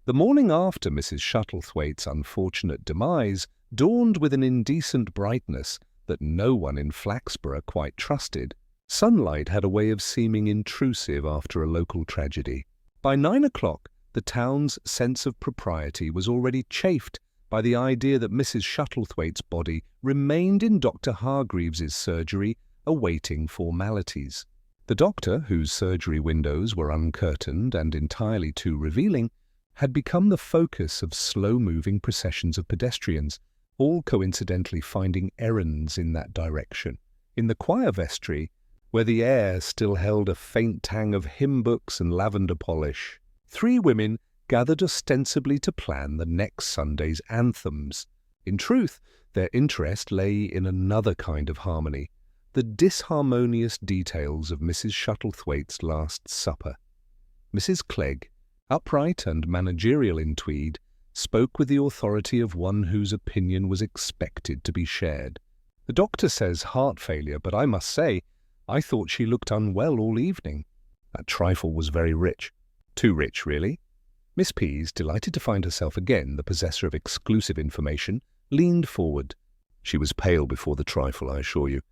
The morning after Mrs. Shuttlethwaite's unfortunate demise dawned with an indecent brightness that no one in Flaxborough quite trusted. Sunlight had a way of seeming intrusive after a local tragedy. By 9 o'clock, the town's sense of propriety was already chafed by the idea that Mrs. Shuttlethwaite's body remained in Dr. Hargreaves's surgery awaiting formalities. The doctor, whose surgery windows were uncurtained and entirely too revealing, had become the focus of slow-moving processions of pedestrians, all coincidentally finding errands in that direction. In the choir vestry, where the air still held a faint tang of hymn books and lavender polish, 3 women gathered ostensibly to plan the next Sunday's anthems. In truth, their interest lay in another kind of harmony, the disharmonious details of Mrs. Shuttlethwaite's last supper. Mrs. Clegg, upright and managerial in tweed, spoke with the authority of one whose opinion was expected to be shared. The doctor says heart failure, but I must say, I thought she looked unwell all evening. That trifle was very rich. Too rich, really. Miss Pease, delighted to find herself again the possessor of exclusive information, leaned forward. She was pale before the trifle, I assure you.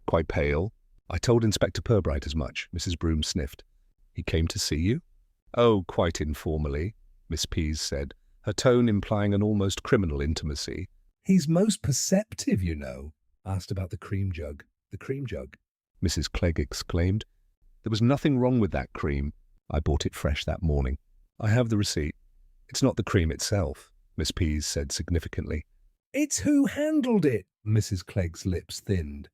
Quite pale. I told Inspector Purbright as much, Mrs. Broom sniffed. He came to see you? Oh, quite informally, Miss Pease said, her tone implying an almost criminal intimacy. He's most perceptive, you know. Asked about the cream jug. The cream jug? Mrs. Clegg exclaimed. There was nothing wrong with that cream. I bought it fresh that morning. I have the receipt. It's not the cream itself, Miss Pease said significantly. It's who handled it, Mrs. Clegg's lips thinned.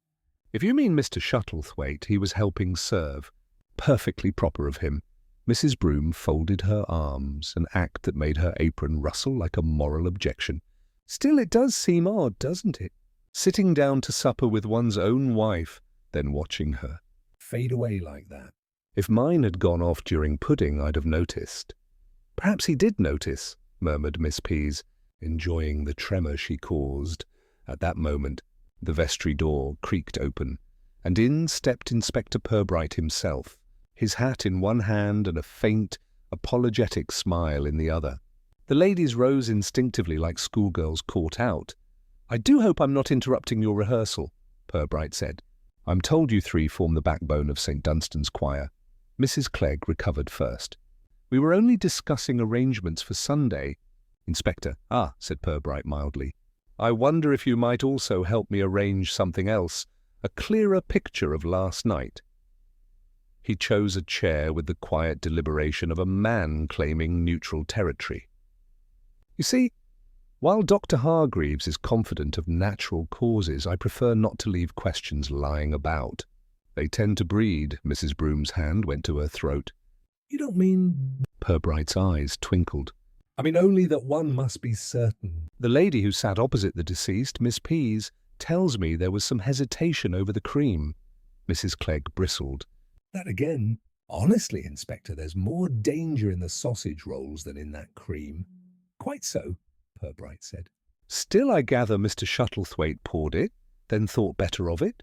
If you mean Mr. Shuttlethwaite, he was helping serve. Perfectly proper of him. Mrs. Broom folded her arms, an act that made her apron rustle like a moral objection. Still, it does seem odd, doesn't it? Sitting down to supper with one's own wife, then watching her fade away like that. If mine had gone off during pudding, I'd have noticed. Perhaps he did notice, murmured Miss Pease, enjoying the tremor she caused. At that moment, the vestry door creaked open, and in stepped Inspector Purbright himself, his hat in one hand and a faint, apologetic smile in the other. The ladies rose instinctively like schoolgirls caught out. I do hope I'm not interrupting your rehearsal, Purbright said. I'm told you 3 form the backbone of St. Dunstan's choir. Mrs. Clegg recovered first. We were only discussing arrangements for Sunday. Inspector, said Purbright mildly. I wonder if you might also help me arrange something else, a clearer picture of last night. He chose a chair with the quiet deliberation of a man claiming neutral territory. You see, while Dr. Hargreaves is confident of natural causes, I prefer not to leave questions lying about. They tend to breed. Mrs. Broom's hand went to her throat. You don't mean... Purbright's eyes twinkled. I mean only that one must be certain. The lady who sat opposite the deceased, Miss Pease, tells me there was some hesitation over the cream. Mrs. Clegg bristled. That again? Honestly, Inspector, there's more danger in the sausage rolls than in that cream. Quite so, Purbright said. Still, I gather Mr. Shuttlethwaite poured it, then thought better of it?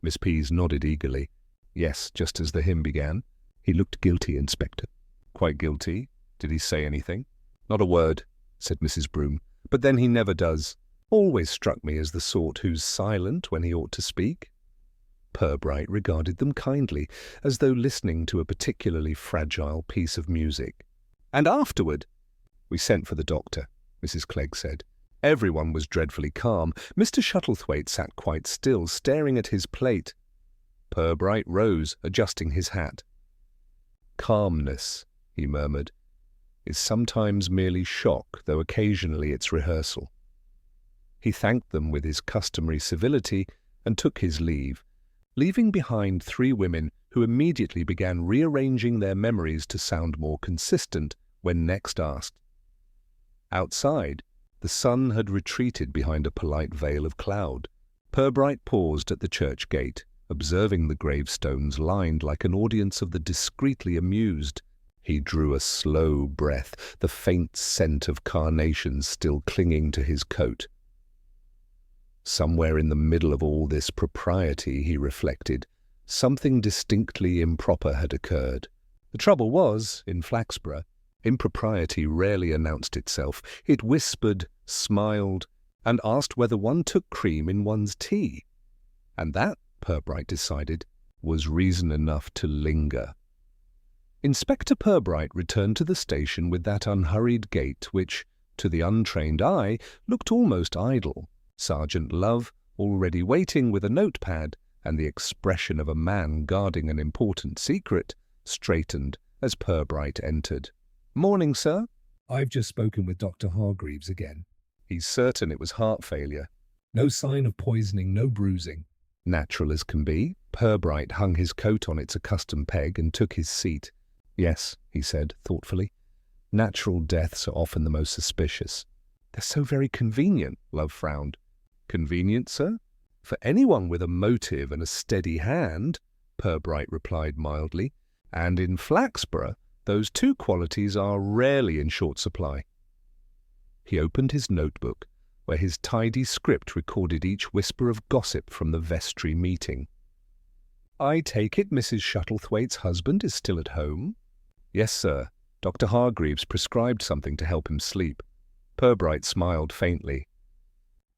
Miss Pease nodded eagerly. Yes, just as the hymn began. He looked guilty, Inspector. Quite guilty? Did he say anything? Not a word, said Mrs. Broom. But then he never does. Always struck me as the sort who's silent when he ought to speak. Purbright regarded them kindly, as though listening to a particularly fragile piece of music. And afterward, we sent for the doctor, Mrs. Clegg said. Everyone was dreadfully calm. Mr. Shuttlethwaite sat quite still, staring at his plate. Purbright rose, adjusting his hat. Calmness, he murmured, is sometimes merely shock, though occasionally it's rehearsal. He thanked them with his customary civility and took his leave, leaving behind 3 women who immediately began rearranging their memories to sound more consistent when next asked. Outside, the sun had retreated behind a polite veil of cloud. Purbright paused at the church gate, observing the gravestones lined like an audience of the discreetly amused. He drew a slow breath, the faint scent of carnations still clinging to his coat. Somewhere in the middle of all this propriety, he reflected, something distinctly improper had occurred. The trouble was, in Flaxborough, Impropriety rarely announced itself. It whispered, smiled, and asked whether one took cream in one's tea. And that, Purbright decided, was reason enough to linger. Inspector Purbright returned to the station with that unhurried gait which, to the untrained eye, looked almost idle. Sergeant Love, already waiting with a notepad and the expression of a man guarding an important secret, straightened as Purbright entered. "Morning, sir." "I've just spoken with Dr. Hargreaves again. He's certain it was heart failure. No sign of poisoning, no bruising." Natural as can be, Purbright hung his coat on its accustomed peg and took his seat. "Yes," he said thoughtfully. "Natural deaths are often the most suspicious." "They're so very convenient," Love frowned. "Convenient, sir? For anyone with a motive and a steady hand," Purbright replied mildly. "And in Flaxborough, those two qualities are rarely in short supply." He opened his notebook, where his tidy script recorded each whisper of gossip from the vestry meeting. "I take it Mrs. Shuttlethwaite's husband is still at home?" "Yes, sir. Dr. Hargreaves prescribed something to help him sleep." Purbright smiled faintly.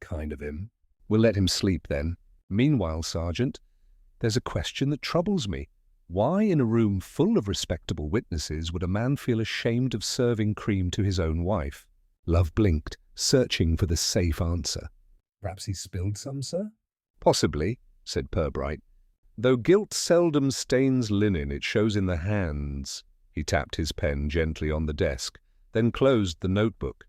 "Kind of him." "We'll let him sleep, then. Meanwhile, Sergeant, there's a question that troubles me. Why, in a room full of respectable witnesses, would a man feel ashamed of serving cream to his own wife?" Love blinked, searching for the safe answer. "Perhaps he spilled some, sir?" "Possibly," said Purbright. "Though guilt seldom stains linen, it shows in the hands." He tapped his pen gently on the desk, then closed the notebook.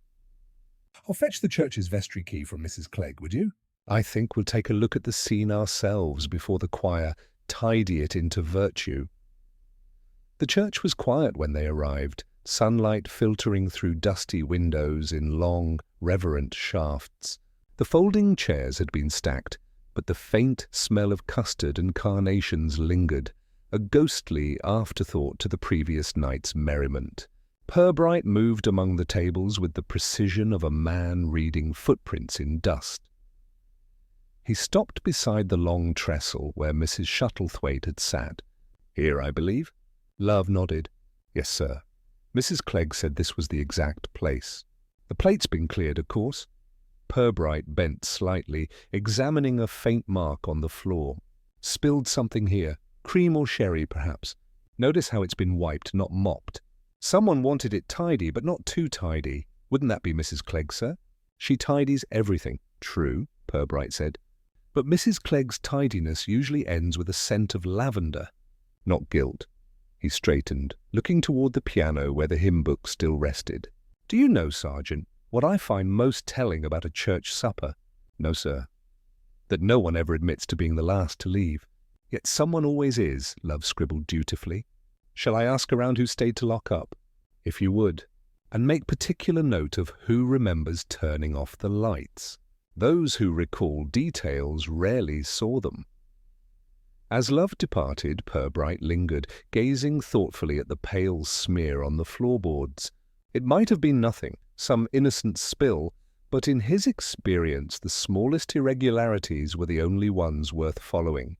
"I'll fetch the church's vestry key from Mrs. Clegg, would you?" "I think we'll take a look at the scene ourselves before the choir tidy it into virtue." The church was quiet when they arrived, sunlight filtering through dusty windows in long, reverent shafts. The folding chairs had been stacked, but the faint smell of custard and carnations lingered, a ghostly afterthought to the previous night's merriment. Purbright moved among the tables with the precision of a man reading footprints in dust. He stopped beside the long trestle where Mrs. Shuttlethwaite had sat. "Here, I believe?" Love nodded. "Yes, sir. Mrs. Clegg said this was the exact place. The plate's been cleared, of course." Purbright bent slightly, examining a faint mark on the floor. "Spilled something here. Cream or sherry, perhaps. Notice how it's been wiped, not mopped. Someone wanted it tidy, but not too tidy. Wouldn't that be Mrs. Clegg, sir?" "She tidies everything." "True," Purbright said. "But Mrs. Clegg's tidiness usually ends with a scent of lavender." "Not guilt." He straightened, looking toward the piano where the hymn book still rested. "Do you know, Sergeant, what I find most telling about a church supper?" "No, sir." "That no one ever admits to being the last to leave. Yet someone always is," Love scribbled dutifully. "Shall I ask around who stayed to lock up?" "If you would. And make particular note of who remembers turning off the lights. Those who recall details rarely saw them." As Love departed, Purbright lingered, gazing thoughtfully at the pale smear on the floorboards. It might have been nothing, some innocent spill, but in his experience the smallest irregularities were the only ones worth following.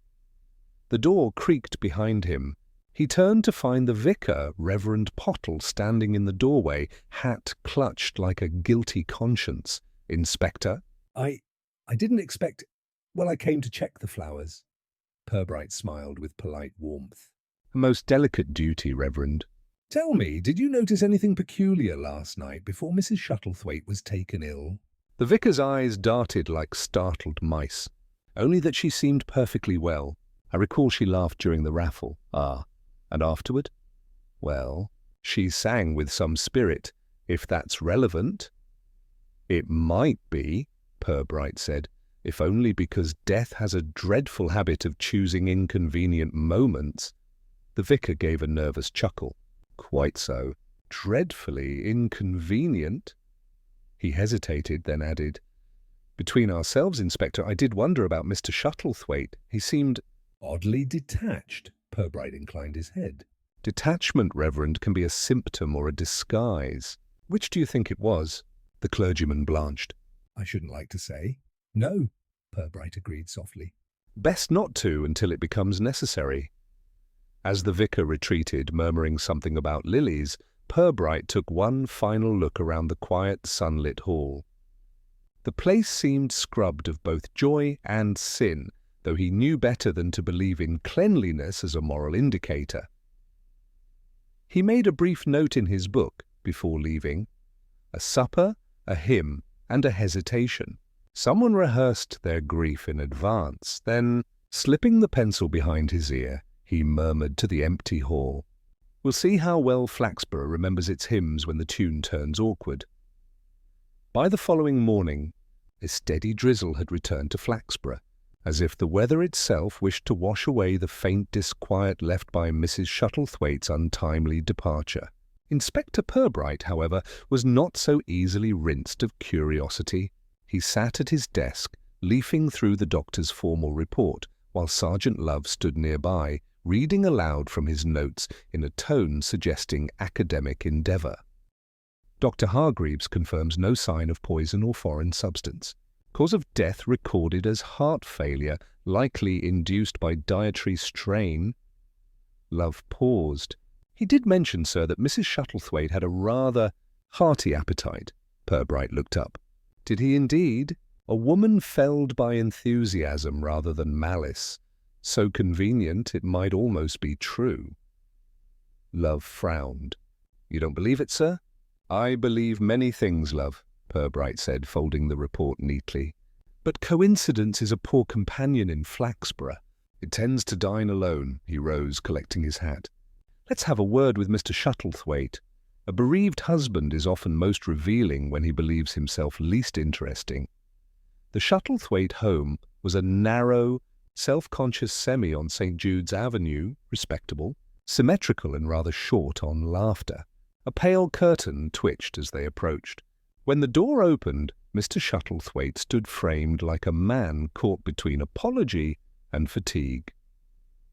The door creaked behind him. He turned to find the vicar, Reverend Pottle, standing in the doorway, hat clutched like a guilty conscience. "Inspector?" I didn't expect... Well, I came to check the flowers." Purbright smiled with polite warmth. "A most delicate duty, Reverend." "Tell me, did you notice anything peculiar last night before Mrs. Shuttlethwaite was taken ill?" The vicar's eyes darted like startled mice. "Only that she seemed perfectly well. I recall she laughed during the raffle." "Ah, and afterward?" "Well, she sang with some spirit, if that's relevant." "It might be," Purbright said, "if only because death has a dreadful habit of choosing inconvenient moments." The vicar gave a nervous chuckle. "Quite so. Dreadfully inconvenient." He hesitated, then added, "Between ourselves, Inspector, I did wonder about Mr. Shuttlethwaite. He seemed—" "Oddly detached." Purbright inclined his head. "Detachment, Reverend, can be a symptom or a disguise. Which do you think it was?" The clergyman blanched. "I shouldn't like to say." "No," Purbright agreed softly. "Best not to until it becomes necessary." As the vicar retreated, murmuring something about lilies, Purbright took one final look around the quiet, sunlit hall. The place seemed scrubbed of both joy and sin, though he knew better than to believe in cleanliness as a moral indicator. He made a brief note in his book before leaving: a supper, a hymn, and a hesitation. Someone rehearsed their grief in advance. Then, slipping the pencil behind his ear, he murmured to the empty hall, "We'll see how well Flaxborough remembers its hymns when the tune turns awkward." By the following morning, a steady drizzle had returned to Flaxborough, as if the weather itself wished to wash away the faint disquiet left by Mrs. Shuttlethwaite's untimely departure. Inspector Purbright, however, was not so easily rinsed of curiosity. He sat at his desk, leafing through the doctor's formal report, while Sergeant Love stood nearby, reading aloud from his notes in a tone suggesting academic endeavour. Dr. Hargreaves confirms no sign of poison or foreign substance. Cause of death recorded as heart failure, likely induced by dietary strain. Love paused. He did mention, sir, that Mrs. Shuttlethwaite had a rather hearty appetite. Purbright looked up. Did he indeed? A woman felled by enthusiasm rather than malice. So convenient it might almost be true. Love frowned. You don't believe it, sir? I believe many things, Love, Purbright said, folding the report neatly. But coincidence is a poor companion in Flaxborough. It tends to dine alone. He rose, collecting his hat. Let's have a word with Mr. Shuttlethwaite. A bereaved husband is often most revealing when he believes himself least interesting. The Shuttlethwaite home was a narrow, self-conscious semi on St. Jude's Avenue, respectable, symmetrical and rather short on laughter. A pale curtain twitched as they approached. When the door opened, Mr. Shuttlethwaite stood framed like a man caught between apology and fatigue.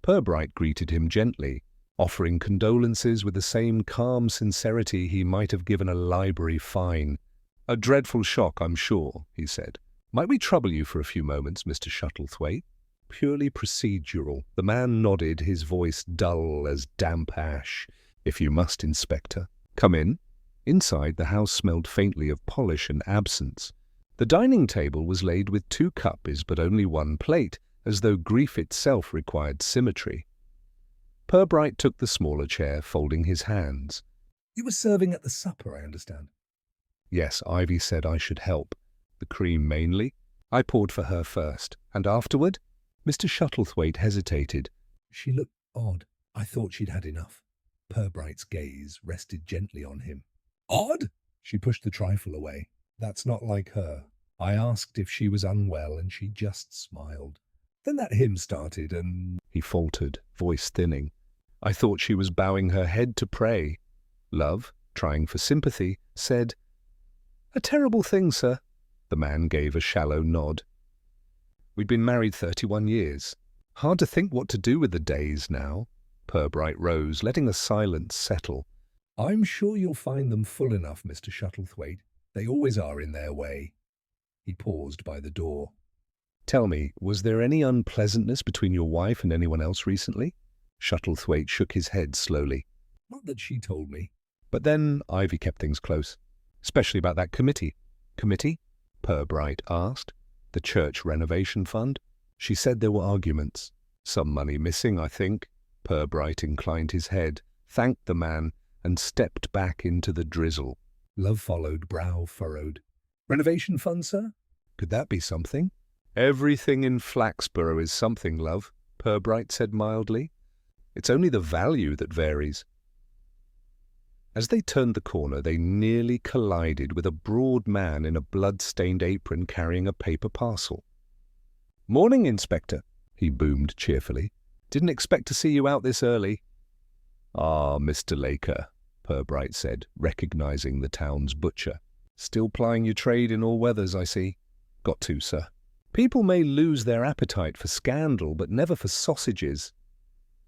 Purbright greeted him gently, offering condolences with the same calm sincerity he might have given a library fine. "A dreadful shock, I'm sure," he said. "Might we trouble you for a few moments, Mr. Shuttlethwaite?" "Purely procedural." The man nodded, his voice dull as damp ash. "If you must, Inspector. Come in." Inside, the house smelled faintly of polish and absence. The dining table was laid with 2 cups but only 1 plate, as though grief itself required symmetry. Purbright took the smaller chair, folding his hands. "You were serving at the supper, I understand." "Yes, Ivy said I should help. The cream mainly. I poured for her first. And afterward?" Mr. Shuttlethwaite hesitated. "She looked odd. I thought she'd had enough." Purbright's gaze rested gently on him. "Odd?" She pushed the trifle away. "That's not like her. I asked if she was unwell and she just smiled. Then that hymn started and—" He faltered, voice thinning. "I thought she was bowing her head to pray." Love, trying for sympathy, said, "A terrible thing, sir." The man gave a shallow nod. "We'd been married 31 years. Hard to think what to do with the days now." Purbright rose, letting a silence settle. "I'm sure you'll find them full enough, Mr. Shuttlethwaite. They always are in their way." He paused by the door. "Tell me, was there any unpleasantness between your wife and anyone else recently?" Shuttlethwaite shook his head slowly. "Not that she told me." But then Ivy kept things close, especially about that committee. "Committee?" Purbright asked. "The church renovation fund?" She said there were arguments. "Some money missing, I think." Purbright inclined his head, thanked the man, and stepped back into the drizzle. Love followed, brow furrowed. "Renovation fund, sir?" "Could that be something?" "Everything in Flaxborough is something, Love," Purbright said mildly. "It's only the value that varies." As they turned the corner, they nearly collided with a broad man in a blood-stained apron carrying a paper parcel. "Morning, Inspector," he boomed cheerfully. "Didn't expect to see you out this early." "Ah, Mr. Laker," Purbright said, recognizing the town's butcher. "Still plying your trade in all weathers, I see." "Got to, sir. People may lose their appetite for scandal, but never for sausages."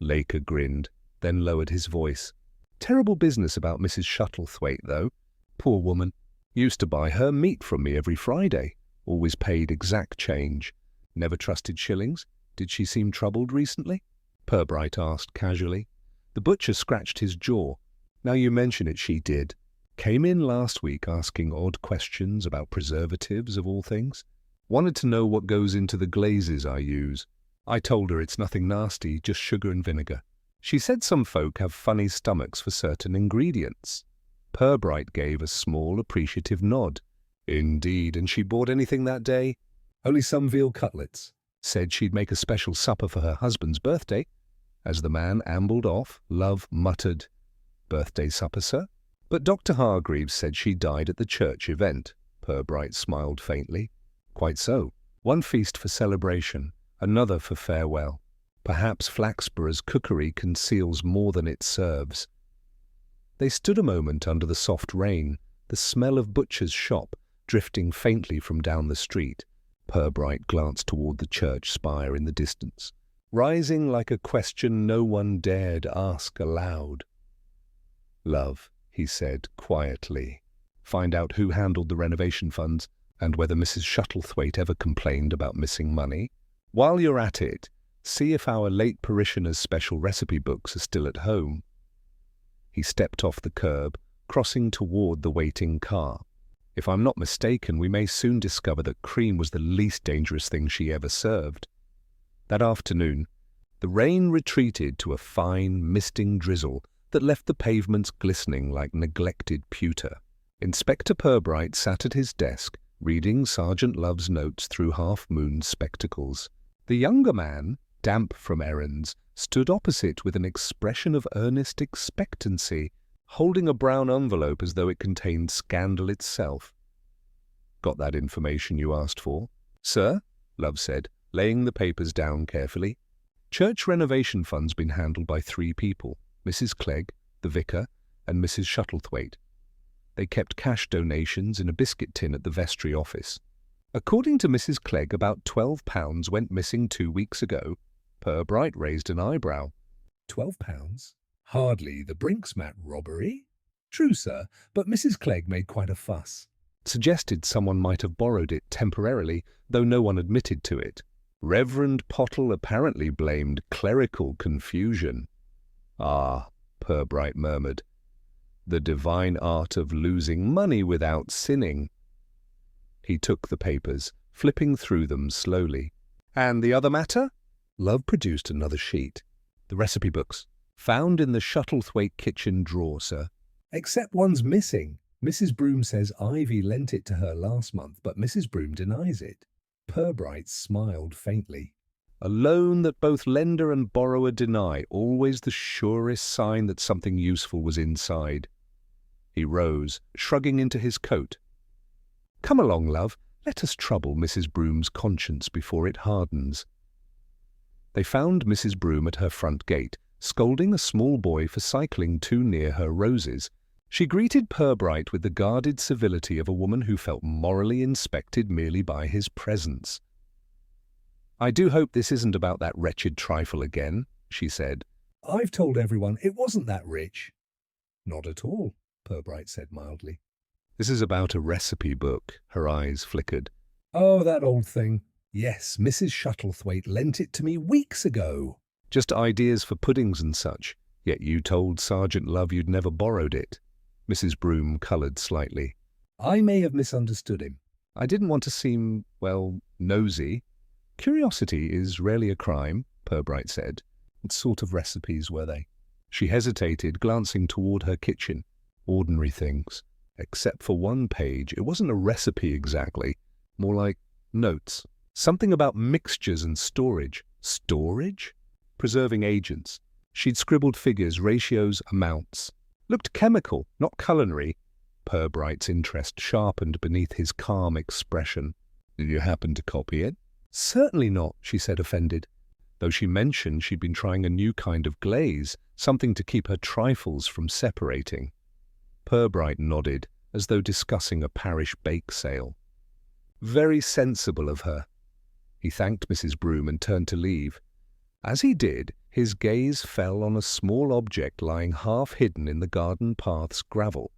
Laker grinned, then lowered his voice. "Terrible business about Mrs. Shuttlethwaite, though. Poor woman. Used to buy her meat from me every Friday. Always paid exact change. Never trusted shillings. Did she seem troubled recently?" Purbright asked casually. The butcher scratched his jaw. Now you mention it, she did. Came in last week asking odd questions about preservatives of all things. Wanted to know what goes into the glazes I use. I told her it's nothing nasty, just sugar and vinegar. She said some folk have funny stomachs for certain ingredients. Purbright gave a small, appreciative nod. Indeed, and she bought anything that day? Only some veal cutlets. Said she'd make a special supper for her husband's birthday. As the man ambled off, Love muttered, "Birthday supper, sir?" But Dr. Hargreaves said she died at the church event. Purbright smiled faintly. Quite so. One feast for celebration, another for farewell. Perhaps Flaxborough's cookery conceals more than it serves. They stood a moment under the soft rain, the smell of butcher's shop drifting faintly from down the street. Purbright glanced toward the church spire in the distance, rising like a question no one dared ask aloud. "Love," he said quietly, "find out who handled the renovation funds and whether Mrs. Shuttlethwaite ever complained about missing money. While you're at it, see if our late parishioners' special recipe books are still at home." He stepped off the curb, crossing toward the waiting car. If I'm not mistaken, we may soon discover that cream was the least dangerous thing she ever served. That afternoon, the rain retreated to a fine, misting drizzle that left the pavements glistening like neglected pewter. Inspector Purbright sat at his desk, reading Sergeant Love's notes through half-moon spectacles. The younger man, damp from errands, stood opposite with an expression of earnest expectancy, holding a brown envelope as though it contained scandal itself. "Got that information you asked for?" "Sir," Love said, laying the papers down carefully. "Church renovation funds been handled by 3 people, Mrs. Clegg, the vicar, and Mrs. Shuttlethwaite. They kept cash donations in a biscuit tin at the vestry office. According to Mrs. Clegg, about £12 went missing 2 weeks ago." Purbright raised an eyebrow. £12? Hardly the Brinksmat robbery. True, sir, but Mrs. Clegg made quite a fuss. Suggested someone might have borrowed it temporarily, though no one admitted to it. Reverend Pottle apparently blamed clerical confusion. "Ah," Purbright murmured, "the divine art of losing money without sinning." He took the papers, flipping through them slowly. "And the other matter?" Love produced another sheet. "The recipe books. Found in the Shuttlethwaite kitchen drawer, sir." "Except one's missing. Mrs. Broom says Ivy lent it to her last month, but Mrs. Broom denies it." Purbright smiled faintly. "A loan that both lender and borrower deny, always the surest sign that something useful was inside." He rose, shrugging into his coat. "Come along, Love. Let us trouble Mrs. Broom's conscience before it hardens." They found Mrs. Broom at her front gate, scolding a small boy for cycling too near her roses. She greeted Purbright with the guarded civility of a woman who felt morally inspected merely by his presence. "I do hope this isn't about that wretched trifle again," she said. "I've told everyone it wasn't that rich." "Not at all," Purbright said mildly. "This is about a recipe book." Her eyes flickered. "Oh, that old thing. Yes, Mrs. Shuttlethwaite lent it to me weeks ago." "Just ideas for puddings and such. Yet you told Sergeant Love you'd never borrowed it." Mrs. Broom coloured slightly. "I may have misunderstood him." "I didn't want to seem, well, nosy. Curiosity is rarely a crime," Purbright said. "What sort of recipes were they?" She hesitated, glancing toward her kitchen. Ordinary things. Except for one page, it wasn't a recipe exactly. More like notes. Something about mixtures and storage. Storage? Preserving agents. She'd scribbled figures, ratios, amounts. Looked chemical, not culinary. Purbright's interest sharpened beneath his calm expression. "Did you happen to copy it?" "Certainly not," she said, offended, though she mentioned she'd been trying a new kind of glaze, something to keep her trifles from separating. Purbright nodded, as though discussing a parish bake sale. "Very sensible of her." He thanked Mrs. Broom and turned to leave. As he did, his gaze fell on a small object lying half-hidden in the garden path's gravel,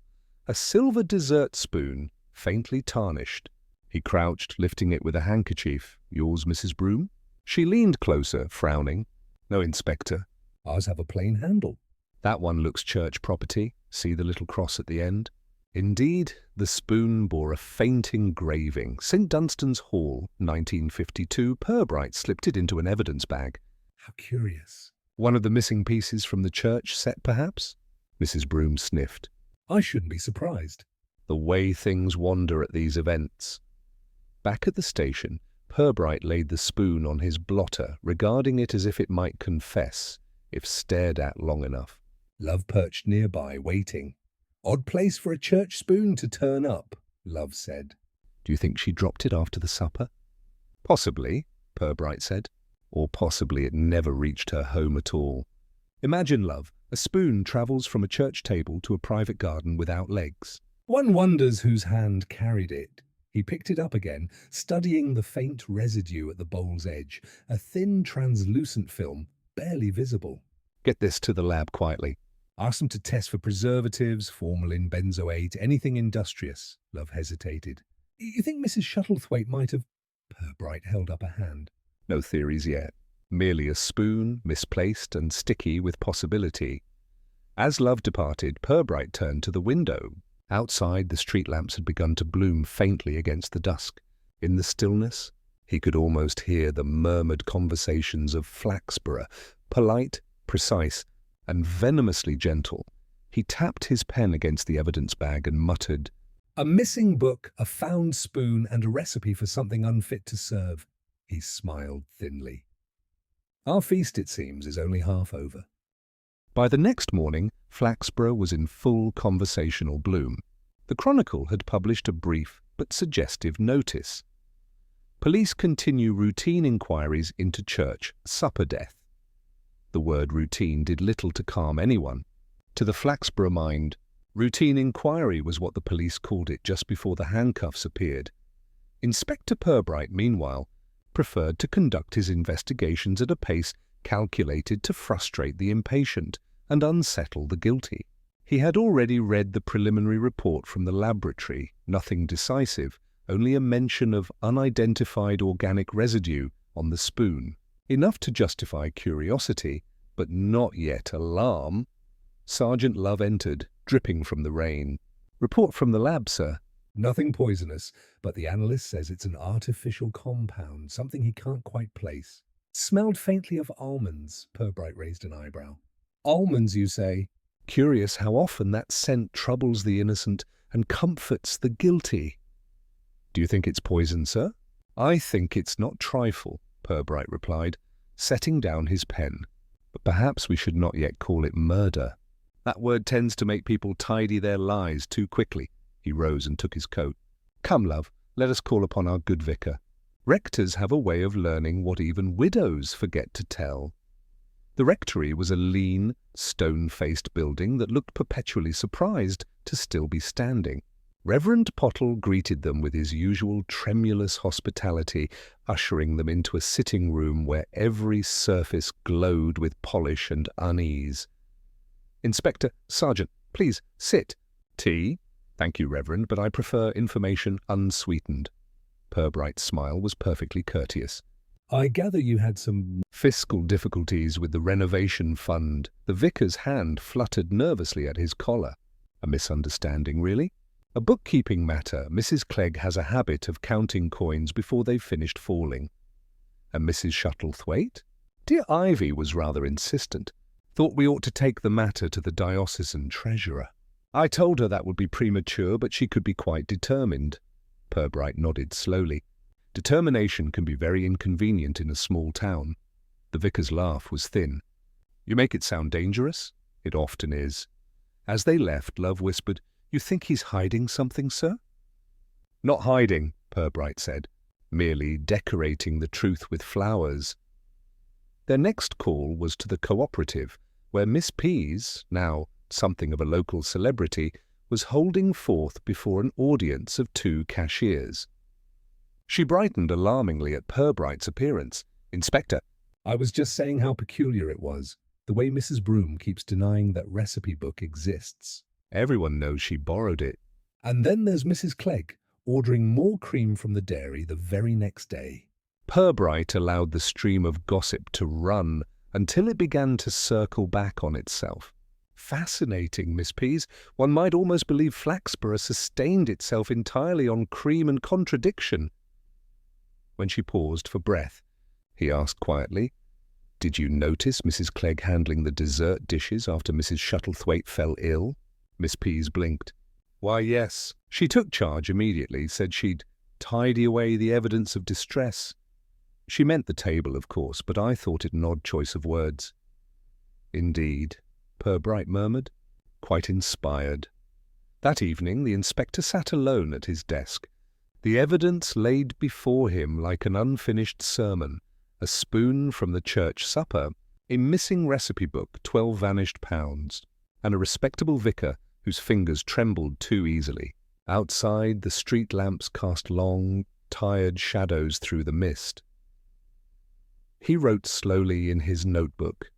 a silver dessert spoon, faintly tarnished. He crouched, lifting it with a handkerchief. "Yours, Mrs. Broom?" She leaned closer, frowning. "No, Inspector. Ours have a plain handle." That one looks church property. See the little cross at the end? Indeed, the spoon bore a faint engraving. St. Dunstan's Hall, 1952. Purbright slipped it into an evidence bag. How curious. One of the missing pieces from the church set, perhaps? Mrs. Broom sniffed. I shouldn't be surprised. The way things wander at these events. Back at the station, Purbright laid the spoon on his blotter, regarding it as if it might confess, if stared at long enough. Love perched nearby, waiting. Odd place for a church spoon to turn up, Love said. Do you think she dropped it after the supper? Possibly, Purbright said. Or possibly it never reached her home at all. Imagine, Love, a spoon travels from a church table to a private garden without legs. One wonders whose hand carried it. He picked it up again, studying the faint residue at the bowl's edge, a thin, translucent film, barely visible. Get this to the lab quietly. Ask them to test for preservatives, formalin, benzoate, anything industrious. Love hesitated. You think Mrs. Shuttlethwaite might have... Purbright held up a hand. No theories yet. Merely a spoon, misplaced and sticky with possibility. As Love departed, Purbright turned to the window. Outside, the street lamps had begun to bloom faintly against the dusk. In the stillness, he could almost hear the murmured conversations of Flaxborough, polite, precise, and venomously gentle. He tapped his pen against the evidence bag and muttered, "A missing book, a found spoon, and a recipe for something unfit to serve." He smiled thinly. Our feast, it seems, is only half over. By the next morning, Flaxborough was in full conversational bloom. The Chronicle had published a brief but suggestive notice. Police continue routine inquiries into church supper death. The word routine did little to calm anyone. To the Flaxborough mind, routine inquiry was what the police called it just before the handcuffs appeared. Inspector Purbright, meanwhile, preferred to conduct his investigations at a pace calculated to frustrate the impatient and unsettle the guilty. He had already read the preliminary report from the laboratory, nothing decisive, only a mention of unidentified organic residue on the spoon. Enough to justify curiosity, but not yet alarm. Sergeant Love entered, dripping from the rain. "Report from the lab, sir." Nothing poisonous, but the analyst says it's an artificial compound, something he can't quite place. Smelled faintly of almonds. Purbright raised an eyebrow. Almonds, you say? Curious how often that scent troubles the innocent and comforts the guilty. Do you think it's poison, sir? I think it's not trifle, Purbright replied, setting down his pen. But perhaps we should not yet call it murder. That word tends to make people tidy their lies too quickly. He rose and took his coat. Come, love, let us call upon our good vicar. Rectors have a way of learning what even widows forget to tell. The rectory was a lean, stone-faced building that looked perpetually surprised to still be standing. Reverend Pottle greeted them with his usual tremulous hospitality, ushering them into a sitting room where every surface glowed with polish and unease. Inspector, Sergeant, please, sit. Tea? Thank you, Reverend, but I prefer information unsweetened. Purbright's smile was perfectly courteous. I gather you had some fiscal difficulties with the renovation fund. The vicar's hand fluttered nervously at his collar. A misunderstanding, really? A bookkeeping matter. Mrs. Clegg has a habit of counting coins before they've finished falling. And Mrs. Shuttlethwaite? Dear Ivy was rather insistent. Thought we ought to take the matter to the diocesan treasurer. I told her that would be premature, but she could be quite determined. Purbright nodded slowly. Determination can be very inconvenient in a small town. The vicar's laugh was thin. You make it sound dangerous? It often is. As they left, Love whispered, You think he's hiding something, sir? Not hiding, Purbright said, merely decorating the truth with flowers. Their next call was to the cooperative, where Miss Pease, now something of a local celebrity, was holding forth before an audience of 2 cashiers. She brightened alarmingly at Purbright's appearance. Inspector, I was just saying how peculiar it was, the way Mrs. Broom keeps denying that recipe book exists. Everyone knows she borrowed it. And then there's Mrs. Clegg, ordering more cream from the dairy the very next day. Purbright allowed the stream of gossip to run until it began to circle back on itself. Fascinating, Miss Pease. One might almost believe Flaxborough sustained itself entirely on cream and contradiction. When she paused for breath, he asked quietly, "Did you notice Mrs. Clegg handling the dessert dishes after Mrs. Shuttlethwaite fell ill?" Miss Pease blinked. "Why, yes. She took charge immediately, said she'd tidy away the evidence of distress. She meant the table, of course, but I thought it an odd choice of words." "Indeed," Purbright murmured, quite inspired. That evening the inspector sat alone at his desk, the evidence laid before him like an unfinished sermon, a spoon from the church supper, a missing recipe book, 12 vanished pounds, and a respectable vicar whose fingers trembled too easily. Outside, the street lamps cast long, tired shadows through the mist. He wrote slowly in his notebook.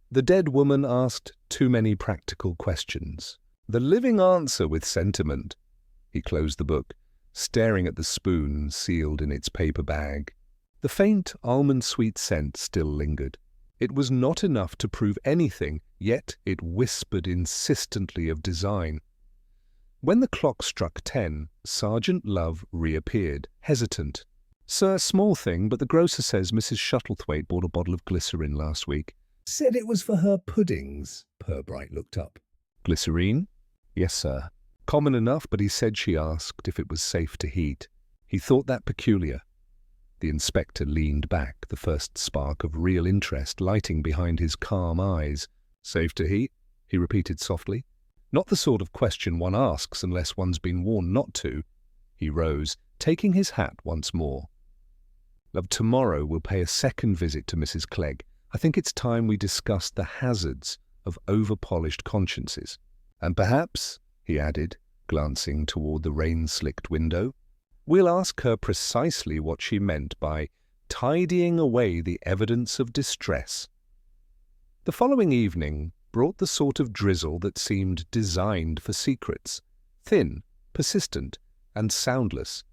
The dead woman asked too many practical questions. The living answer with sentiment. He closed the book, staring at the spoon sealed in its paper bag. The faint almond-sweet scent still lingered. It was not enough to prove anything, yet it whispered insistently of design. When the clock struck 10, Sergeant Love reappeared, hesitant. "Sir, small thing, but the grocer says Mrs. Shuttlethwaite bought a bottle of glycerine last week." Said it was for her puddings. Purbright looked up. "Glycerine?" "Yes, sir. Common enough, but he said she asked if it was safe to heat. He thought that peculiar." The inspector leaned back, the first spark of real interest lighting behind his calm eyes. "Safe to heat?" he repeated softly. "Not the sort of question one asks unless one's been warned not to." He rose, taking his hat once more. "Love, tomorrow we'll pay a second visit to Mrs. Clegg. I think it's time we discussed the hazards of over-polished consciences. And perhaps," he added, glancing toward the rain-slicked window, "we'll ask her precisely what she meant by tidying away the evidence of distress." The following evening brought the sort of drizzle that seemed designed for secrets, thin, persistent, and soundless.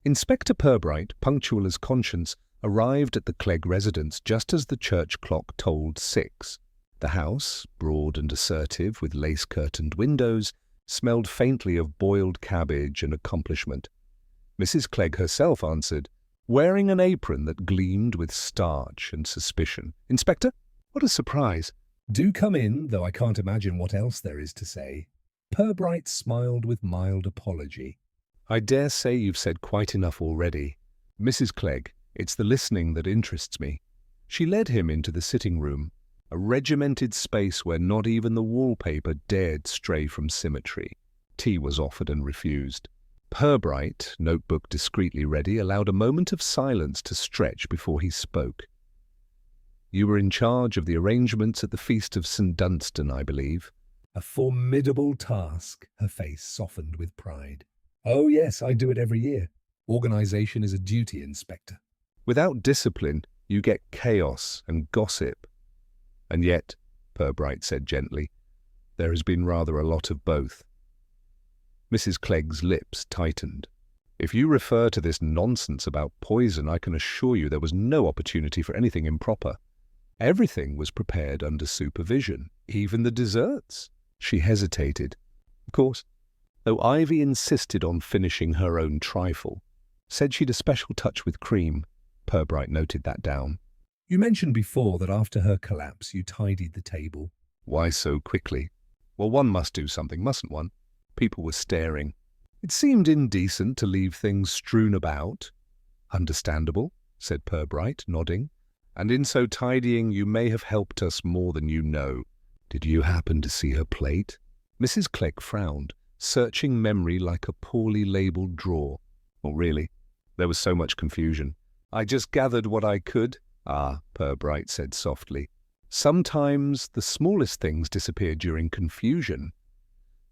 Inspector Purbright, punctual as conscience, arrived at the Clegg residence just as the church clock tolled 6. The house, broad and assertive with lace-curtained windows, smelled faintly of boiled cabbage and accomplishment. Mrs. Clegg herself answered, wearing an apron that gleamed with starch and suspicion. "Inspector, what a surprise!" "Do come in, though I can't imagine what else there is to say." Purbright smiled with mild apology. "I dare say you've said quite enough already. Mrs. Clegg, it's the listening that interests me." She led him into the sitting room, a regimented space where not even the wallpaper dared stray from symmetry. Tea was offered and refused. Purbright, notebook discreetly ready, allowed a moment of silence to stretch before he spoke. "You were in charge of the arrangements at the Feast of St. Dunstan, I believe." A formidable task. Her face softened with pride. "Oh yes, I do it every year. Organization is a duty, Inspector." "Without discipline, you get chaos and gossip." "And yet," Purbright said gently, "there has been rather a lot of both." Mrs. Clegg's lips tightened. "If you refer to this nonsense about poison, I can assure you there was no opportunity for anything improper. Everything was prepared under supervision, even the desserts." She hesitated. "Of course, though Ivy insisted on finishing her own trifle. Said she'd a special touch with cream." Purbright noted that down. "You mentioned before that after her collapse you tidied the table." "Why so quickly?" "Well, one must do something, mustn't one?" People were staring. "It seemed indecent to leave things strewn about." "Understandable," said Purbright, nodding. "And in so tidying you may have helped us more than you know. Did you happen to see her plate?" Mrs. Clegg frowned, searching memory like a poorly labelled drawer. "Well, really, there was so much confusion. I just gathered what I could." "Ah," Purbright said softly. "Sometimes the smallest things disappear during confusion."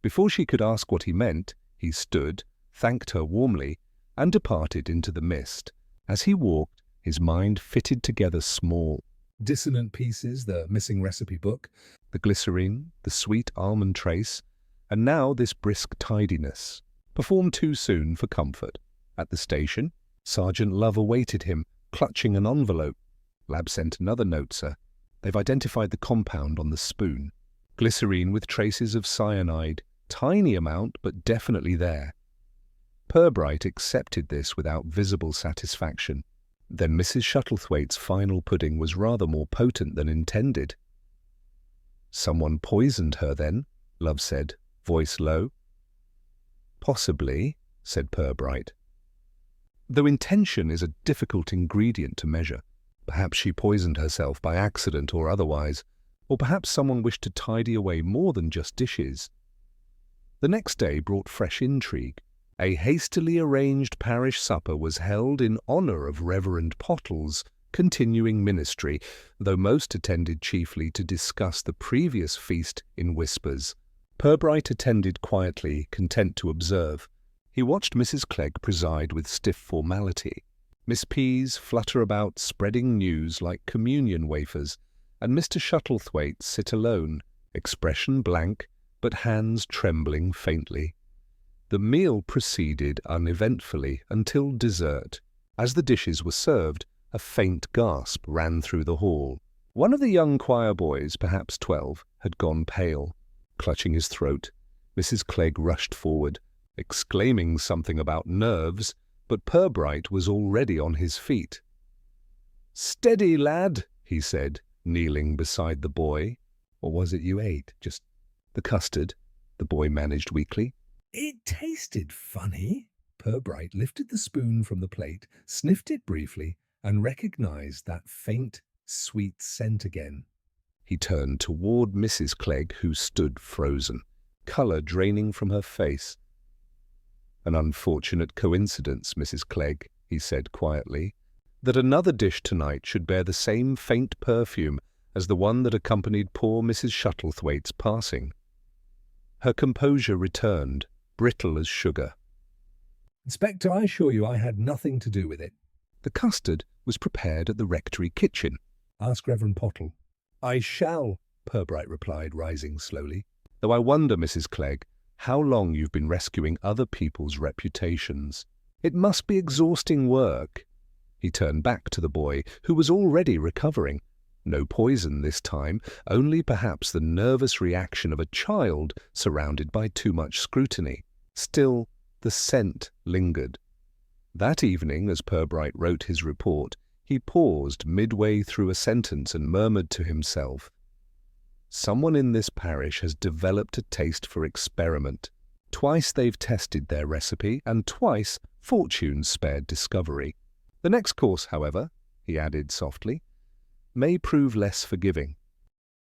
Before she could ask what he meant, he stood, thanked her warmly, and departed into the mist. As he walked, his mind fitted together small. Dissonant pieces, the missing recipe book, The glycerine, the sweet almond trace, and now this brisk tidiness, performed too soon for comfort. At the station, Sergeant Love awaited him, clutching an envelope. "Lab sent another note, sir." They've identified the compound on the spoon. Glycerine with traces of cyanide. Tiny amount, but definitely there. Purbright accepted this without visible satisfaction. Then Mrs. Shuttlethwaite's final pudding was rather more potent than intended. "Someone poisoned her, then?" Love said, voice low. "Possibly," said Purbright. "Though intention is a difficult ingredient to measure. Perhaps she poisoned herself by accident or otherwise, or perhaps someone wished to tidy away more than just dishes." The next day brought fresh intrigue. A hastily arranged parish supper was held in honour of Reverend Pottle's continuing ministry, though most attended chiefly to discuss the previous feast in whispers. Purbright attended quietly, content to observe. He watched Mrs. Clegg preside with stiff formality, Miss Pease flutter about spreading news like communion wafers, and Mr. Shuttlethwaite sit alone, expression blank, but hands trembling faintly. The meal proceeded uneventfully until dessert. As the dishes were served, a faint gasp ran through the hall. One of the young choir boys, perhaps 12, had gone pale. Clutching his throat, Mrs. Clegg rushed forward, exclaiming something about nerves, but Purbright was already on his feet. "Steady, lad," he said, kneeling beside the boy. "What was it you ate? Just "The custard," the boy managed weakly. It tasted funny." Purbright lifted the spoon from the plate, sniffed it briefly, and recognized that faint, sweet scent again. He turned toward Mrs. Clegg, who stood frozen, colour draining from her face. "An unfortunate coincidence, Mrs. Clegg," he said quietly, "that another dish tonight should bear the same faint perfume as the one that accompanied poor Mrs. Shuttlethwaite's passing." Her composure returned, brittle as sugar. "Inspector, I assure you I had nothing to do with it." The custard was prepared at the rectory kitchen. "Ask Reverend Pottle." "I shall," Purbright replied, rising slowly. "Though I wonder, Mrs. Clegg, how long you've been rescuing other people's reputations. It must be exhausting work." He turned back to the boy, who was already recovering. No poison this time, only perhaps the nervous reaction of a child surrounded by too much scrutiny. Still, the scent lingered. That evening, as Purbright wrote his report, he paused midway through a sentence and murmured to himself, "Someone in this parish has developed a taste for experiment. Twice they've tested their recipe, and twice fortune spared discovery. The next course, however," he added softly, "may prove less forgiving."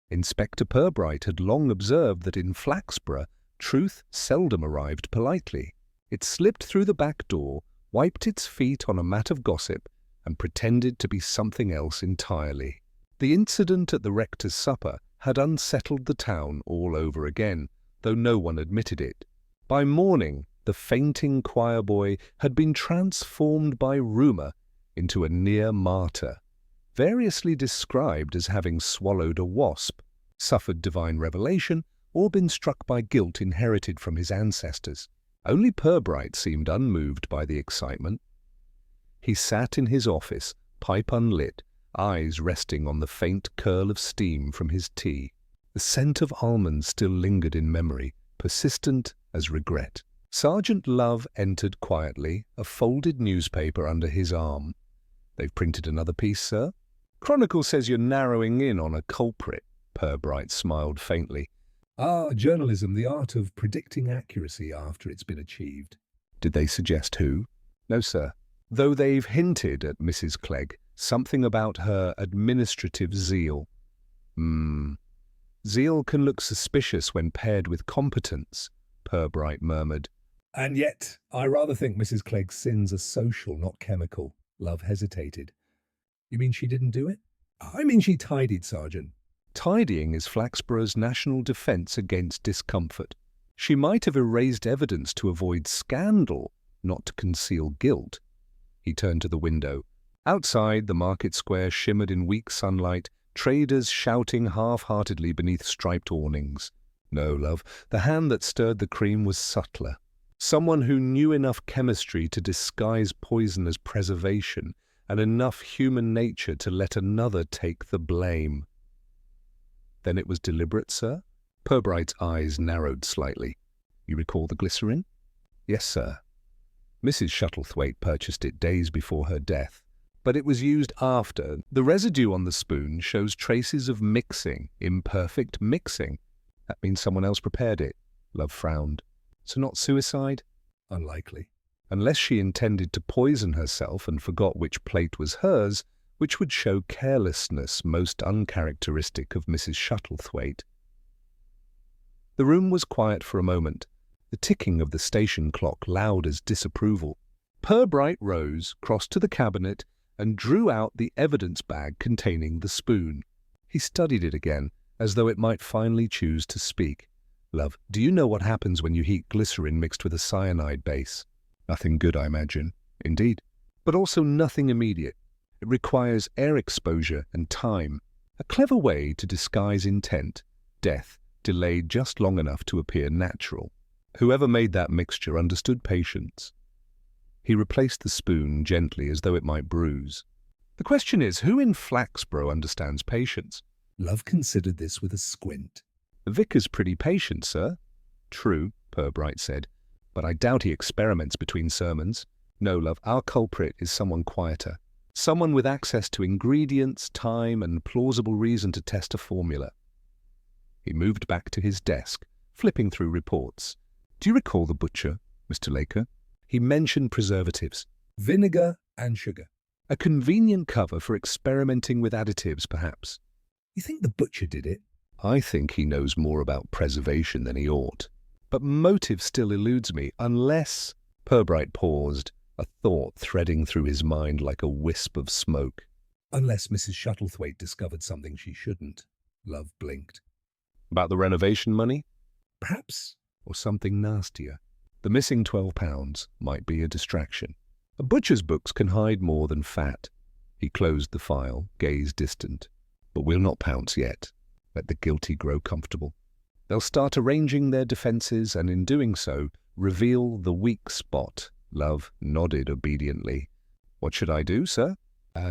Inspector Purbright had long observed that in Flaxborough truth seldom arrived politely. It slipped through the back door, wiped its feet on a mat of gossip, and pretended to be something else entirely. The incident at the rector's supper had unsettled the town all over again, though no one admitted it. By morning, the fainting choir boy had been transformed by rumour into a near martyr, variously described as having swallowed a wasp, suffered divine revelation, or been struck by guilt inherited from his ancestors. Only Purbright seemed unmoved by the excitement. He sat in his office, pipe unlit, eyes resting on the faint curl of steam from his tea. The scent of almonds still lingered in memory, persistent as regret. Sergeant Love entered quietly, a folded newspaper under his arm. "They've printed another piece, sir?" "Chronicle says you're narrowing in on a culprit." Purbright smiled faintly. Journalism, the art of predicting accuracy after it's been achieved." "Did they suggest who?" "No, sir. Though they've hinted at Mrs. Clegg, something about her administrative zeal." "Zeal can look suspicious when paired with competence," Purbright murmured. "And yet, I rather think Mrs. Clegg's sins are social, not chemical." Love hesitated. "You mean she didn't do it?" "I mean she tidied, Sergeant." "Tidying is Flaxborough's national defence against discomfort. She might have erased evidence to avoid scandal, not to conceal guilt." He turned to the window. Outside, the market square shimmered in weak sunlight, traders shouting half-heartedly beneath striped awnings. No, love, the hand that stirred the cream was subtler. Someone who knew enough chemistry to disguise poison as preservation, and enough human nature to let another take the blame. Then it was deliberate, sir? Purbright's eyes narrowed slightly. You recall the glycerin? Yes, sir. Mrs. Shuttlethwaite purchased it days before her death, but it was used after. The residue on the spoon shows traces of mixing, imperfect mixing. That means someone else prepared it. Love frowned. So not suicide? Unlikely. Unless she intended to poison herself and forgot which plate was hers, which would show carelessness most uncharacteristic of Mrs. Shuttlethwaite. The room was quiet for a moment, the ticking of the station clock loud as disapproval. Purbright rose, crossed to the cabinet, and drew out the evidence bag containing the spoon. He studied it again, as though it might finally choose to speak. Love, do you know what happens when you heat glycerin mixed with a cyanide base? Nothing good, I imagine. Indeed. But also nothing immediate. It requires air exposure and time. A clever way to disguise intent. Death, delayed just long enough to appear natural. Whoever made that mixture understood patience. He replaced the spoon gently as though it might bruise. The question is, who in Flaxborough understands patience? Love considered this with a squint. The vicar's pretty patient, sir. True, Purbright said, but I doubt he experiments between sermons. No, love, our culprit is someone quieter. Someone with access to ingredients, time, and plausible reason to test a formula. He moved back to his desk, flipping through reports. Do you recall the butcher, Mr. Laker? He mentioned preservatives. Vinegar and sugar. A convenient cover for experimenting with additives, perhaps. You think the butcher did it? I think he knows more about preservation than he ought. But motive still eludes me, unless... Purbright paused, a thought threading through his mind like a wisp of smoke. Unless Mrs. Shuttlethwaite discovered something she shouldn't. Love blinked. About the renovation money? Perhaps. Or something nastier. The missing £12 might be a distraction. A butcher's books can hide more than fat. He closed the file, gaze distant. But we'll not pounce yet. Let the guilty grow comfortable. They'll start arranging their defences and in doing so, reveal the weak spot. Love nodded obediently. What should I do, sir?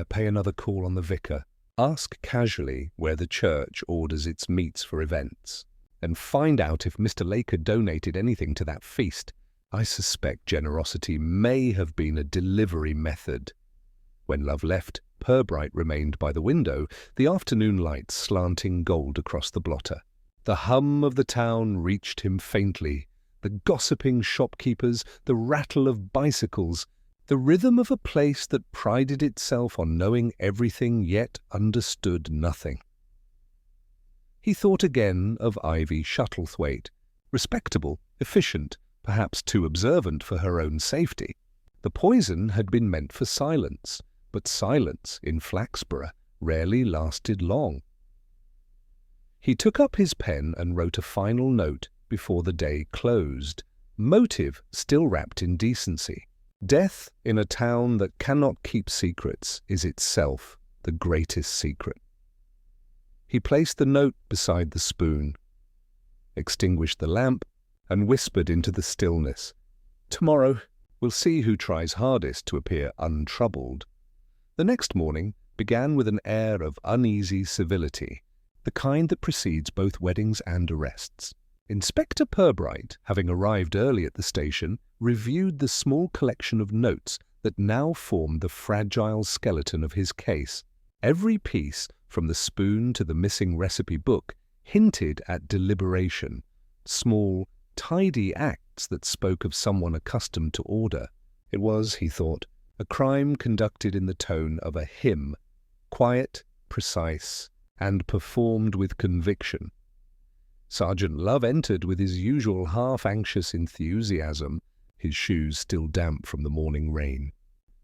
Pay another call on the vicar. Ask casually where the church orders its meats for events. And find out if Mr. Laker donated anything to that feast. I suspect generosity may have been a delivery method. When Love left, Purbright remained by the window, the afternoon light slanting gold across the blotter. The hum of the town reached him faintly, the gossiping shopkeepers, the rattle of bicycles, the rhythm of a place that prided itself on knowing everything yet understood nothing. He thought again of Ivy Shuttlethwaite, respectable, efficient, perhaps too observant for her own safety. The poison had been meant for silence, but silence in Flaxborough rarely lasted long. He took up his pen and wrote a final note before the day closed. Motive still wrapped in decency. Death in a town that cannot keep secrets is itself the greatest secret. He placed the note beside the spoon, extinguished the lamp, and whispered into the stillness. Tomorrow we'll see who tries hardest to appear untroubled. The next morning began with an air of uneasy civility, the kind that precedes both weddings and arrests. Inspector Purbright, having arrived early at the station, reviewed the small collection of notes that now formed the fragile skeleton of his case. Every piece, from the spoon to the missing recipe book, hinted at deliberation, small, tidy acts that spoke of someone accustomed to order. It was, he thought, a crime conducted in the tone of a hymn, quiet, precise, and performed with conviction. Sergeant Love entered with his usual half-anxious enthusiasm, his shoes still damp from the morning rain.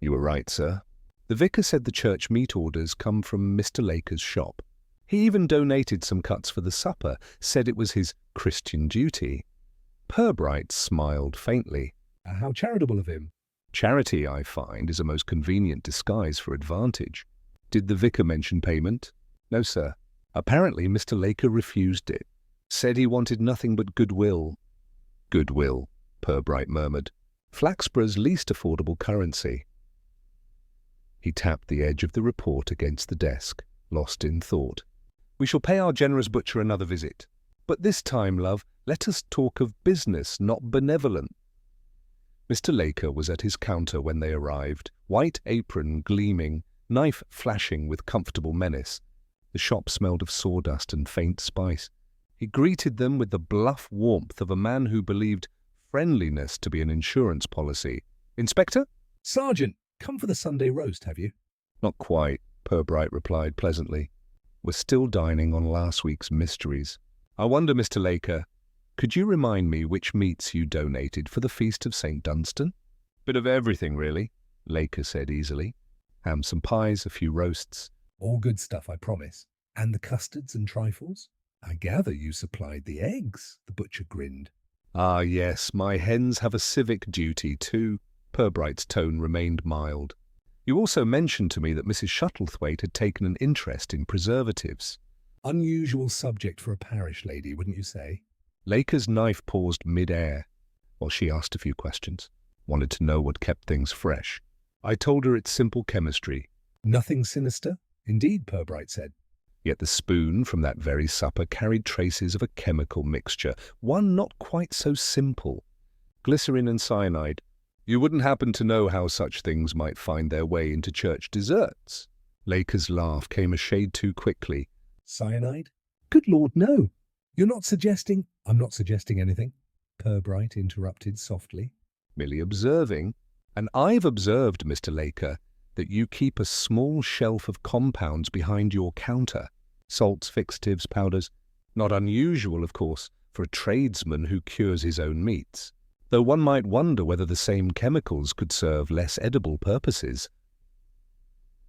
You were right, sir. The vicar said the church meat orders come from Mr. Laker's shop. He even donated some cuts for the supper, said it was his Christian duty. Purbright smiled faintly. How charitable of him. Charity, I find, is a most convenient disguise for advantage. Did the vicar mention payment? No, sir. Apparently Mr. Laker refused it. Said he wanted nothing but goodwill. Goodwill, Purbright murmured. Flaxborough's least affordable currency. He tapped the edge of the report against the desk, lost in thought. We shall pay our generous butcher another visit. But this time, love, let us talk of business, not benevolent." Mr. Laker was at his counter when they arrived, white apron gleaming, knife flashing with comfortable menace. The shop smelled of sawdust and faint spice. He greeted them with the bluff warmth of a man who believed friendliness to be an insurance policy. "Inspector?" "Sergeant, come for the Sunday roast, have you?" "Not quite," Purbright replied pleasantly. "We're still dining on last week's mysteries. I wonder, Mr. Laker, could you remind me which meats you donated for the Feast of St. Dunstan?" "Bit of everything, really," Laker said easily. "Ham, some pies, a few roasts." "All good stuff, I promise. And the custards and trifles? I gather you supplied the eggs," the butcher grinned. "Ah, yes, my hens have a civic duty too." Purbright's tone remained mild. "You also mentioned to me that Mrs. Shuttlethwaite had taken an interest in preservatives." Unusual subject for a parish lady, wouldn't you say? Laker's knife paused mid-air while she asked a few questions. Wanted to know what kept things fresh. I told her it's simple chemistry. "Nothing sinister?" "Indeed," Purbright said. Yet the spoon from that very supper carried traces of a chemical mixture, one not quite so simple. Glycerin and cyanide. "You wouldn't happen to know how such things might find their way into church desserts?" Laker's laugh came a shade too quickly. "Cyanide? Good Lord, no. You're not suggesting—" "I'm not suggesting anything," Purbright interrupted softly. "Merely observing. And I've observed, Mr. Laker, that you keep a small shelf of compounds behind your counter. Salts, fixatives, powders. Not unusual, of course, for a tradesman who cures his own meats. Though one might wonder whether the same chemicals could serve less edible purposes."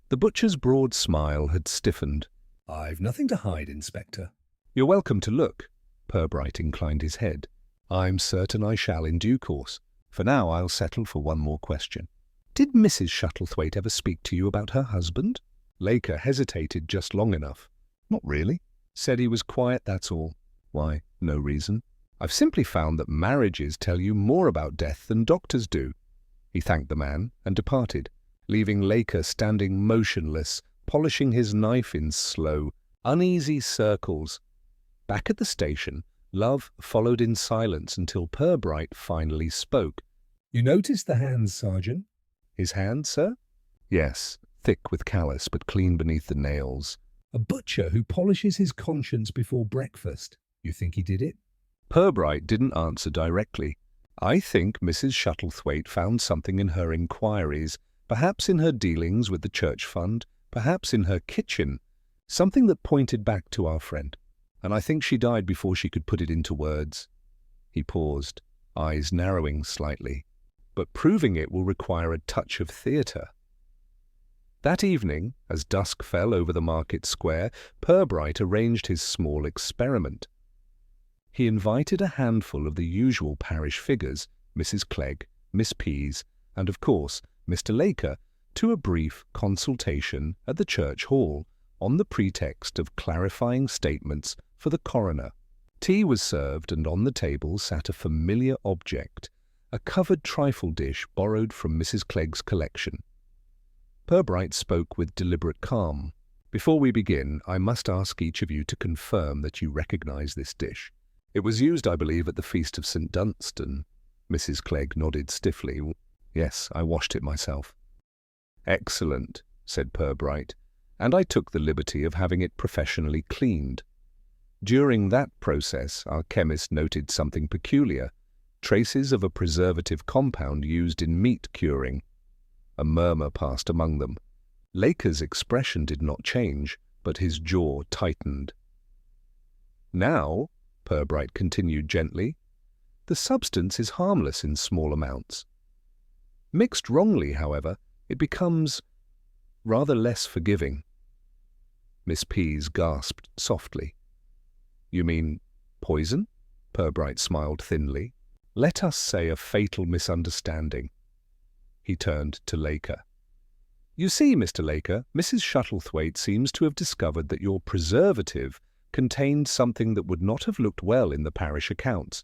The butcher's broad smile had stiffened. "I've nothing to hide, Inspector." "You're welcome to look." Purbright inclined his head. "I'm certain I shall in due course. For now I'll settle for one more question. Did Mrs. Shuttlethwaite ever speak to you about her husband?" Laker hesitated just long enough. "Not really. Said he was quiet, that's all." "Why, no reason. I've simply found that marriages tell you more about death than doctors do." He thanked the man and departed, leaving Laker standing motionless, polishing his knife in slow, uneasy circles. Back at the station, Love followed in silence until Purbright finally spoke. "You noticed the hands, Sergeant?" "His hand, sir?" "Yes, thick with callus, but clean beneath the nails." "A butcher who polishes his conscience before breakfast. You think he did it?" Purbright didn't answer directly. "I think Mrs. Shuttlethwaite found something in her inquiries, perhaps in her dealings with the church fund, perhaps in her kitchen, something that pointed back to our friend. And I think she died before she could put it into words." He paused, eyes narrowing slightly. "But proving it will require a touch of theatre." That evening, as dusk fell over the market square, Purbright arranged his small experiment. He invited a handful of the usual parish figures, Mrs. Clegg, Miss Pease, and of course Mr. Laker, to a brief consultation at the church hall on the pretext of clarifying statements for the coroner. Tea was served, and on the table sat a familiar object, a covered trifle dish borrowed from Mrs. Clegg's collection. Purbright spoke with deliberate calm. "Before we begin, I must ask each of you to confirm that you recognize this dish. It was used, I believe, at the Feast of St. Dunstan." Mrs. Clegg nodded stiffly. "Yes, I washed it myself." "Excellent," said Purbright, "and I took the liberty of having it professionally cleaned. During that process, our chemist noted something peculiar, traces of a preservative compound used in meat curing." A murmur passed among them. Laker's expression did not change, but his jaw tightened. "Now," Purbright continued gently, "the substance is harmless in small amounts. Mixed wrongly, however, it becomes rather less forgiving." Miss Pease gasped softly. "You mean poison?" Purbright smiled thinly. "Let us say a fatal misunderstanding." He turned to Laker. "You see, Mr. Laker, Mrs. Shuttlethwaite seems to have discovered that your preservative contained something that would not have looked well in the parish accounts.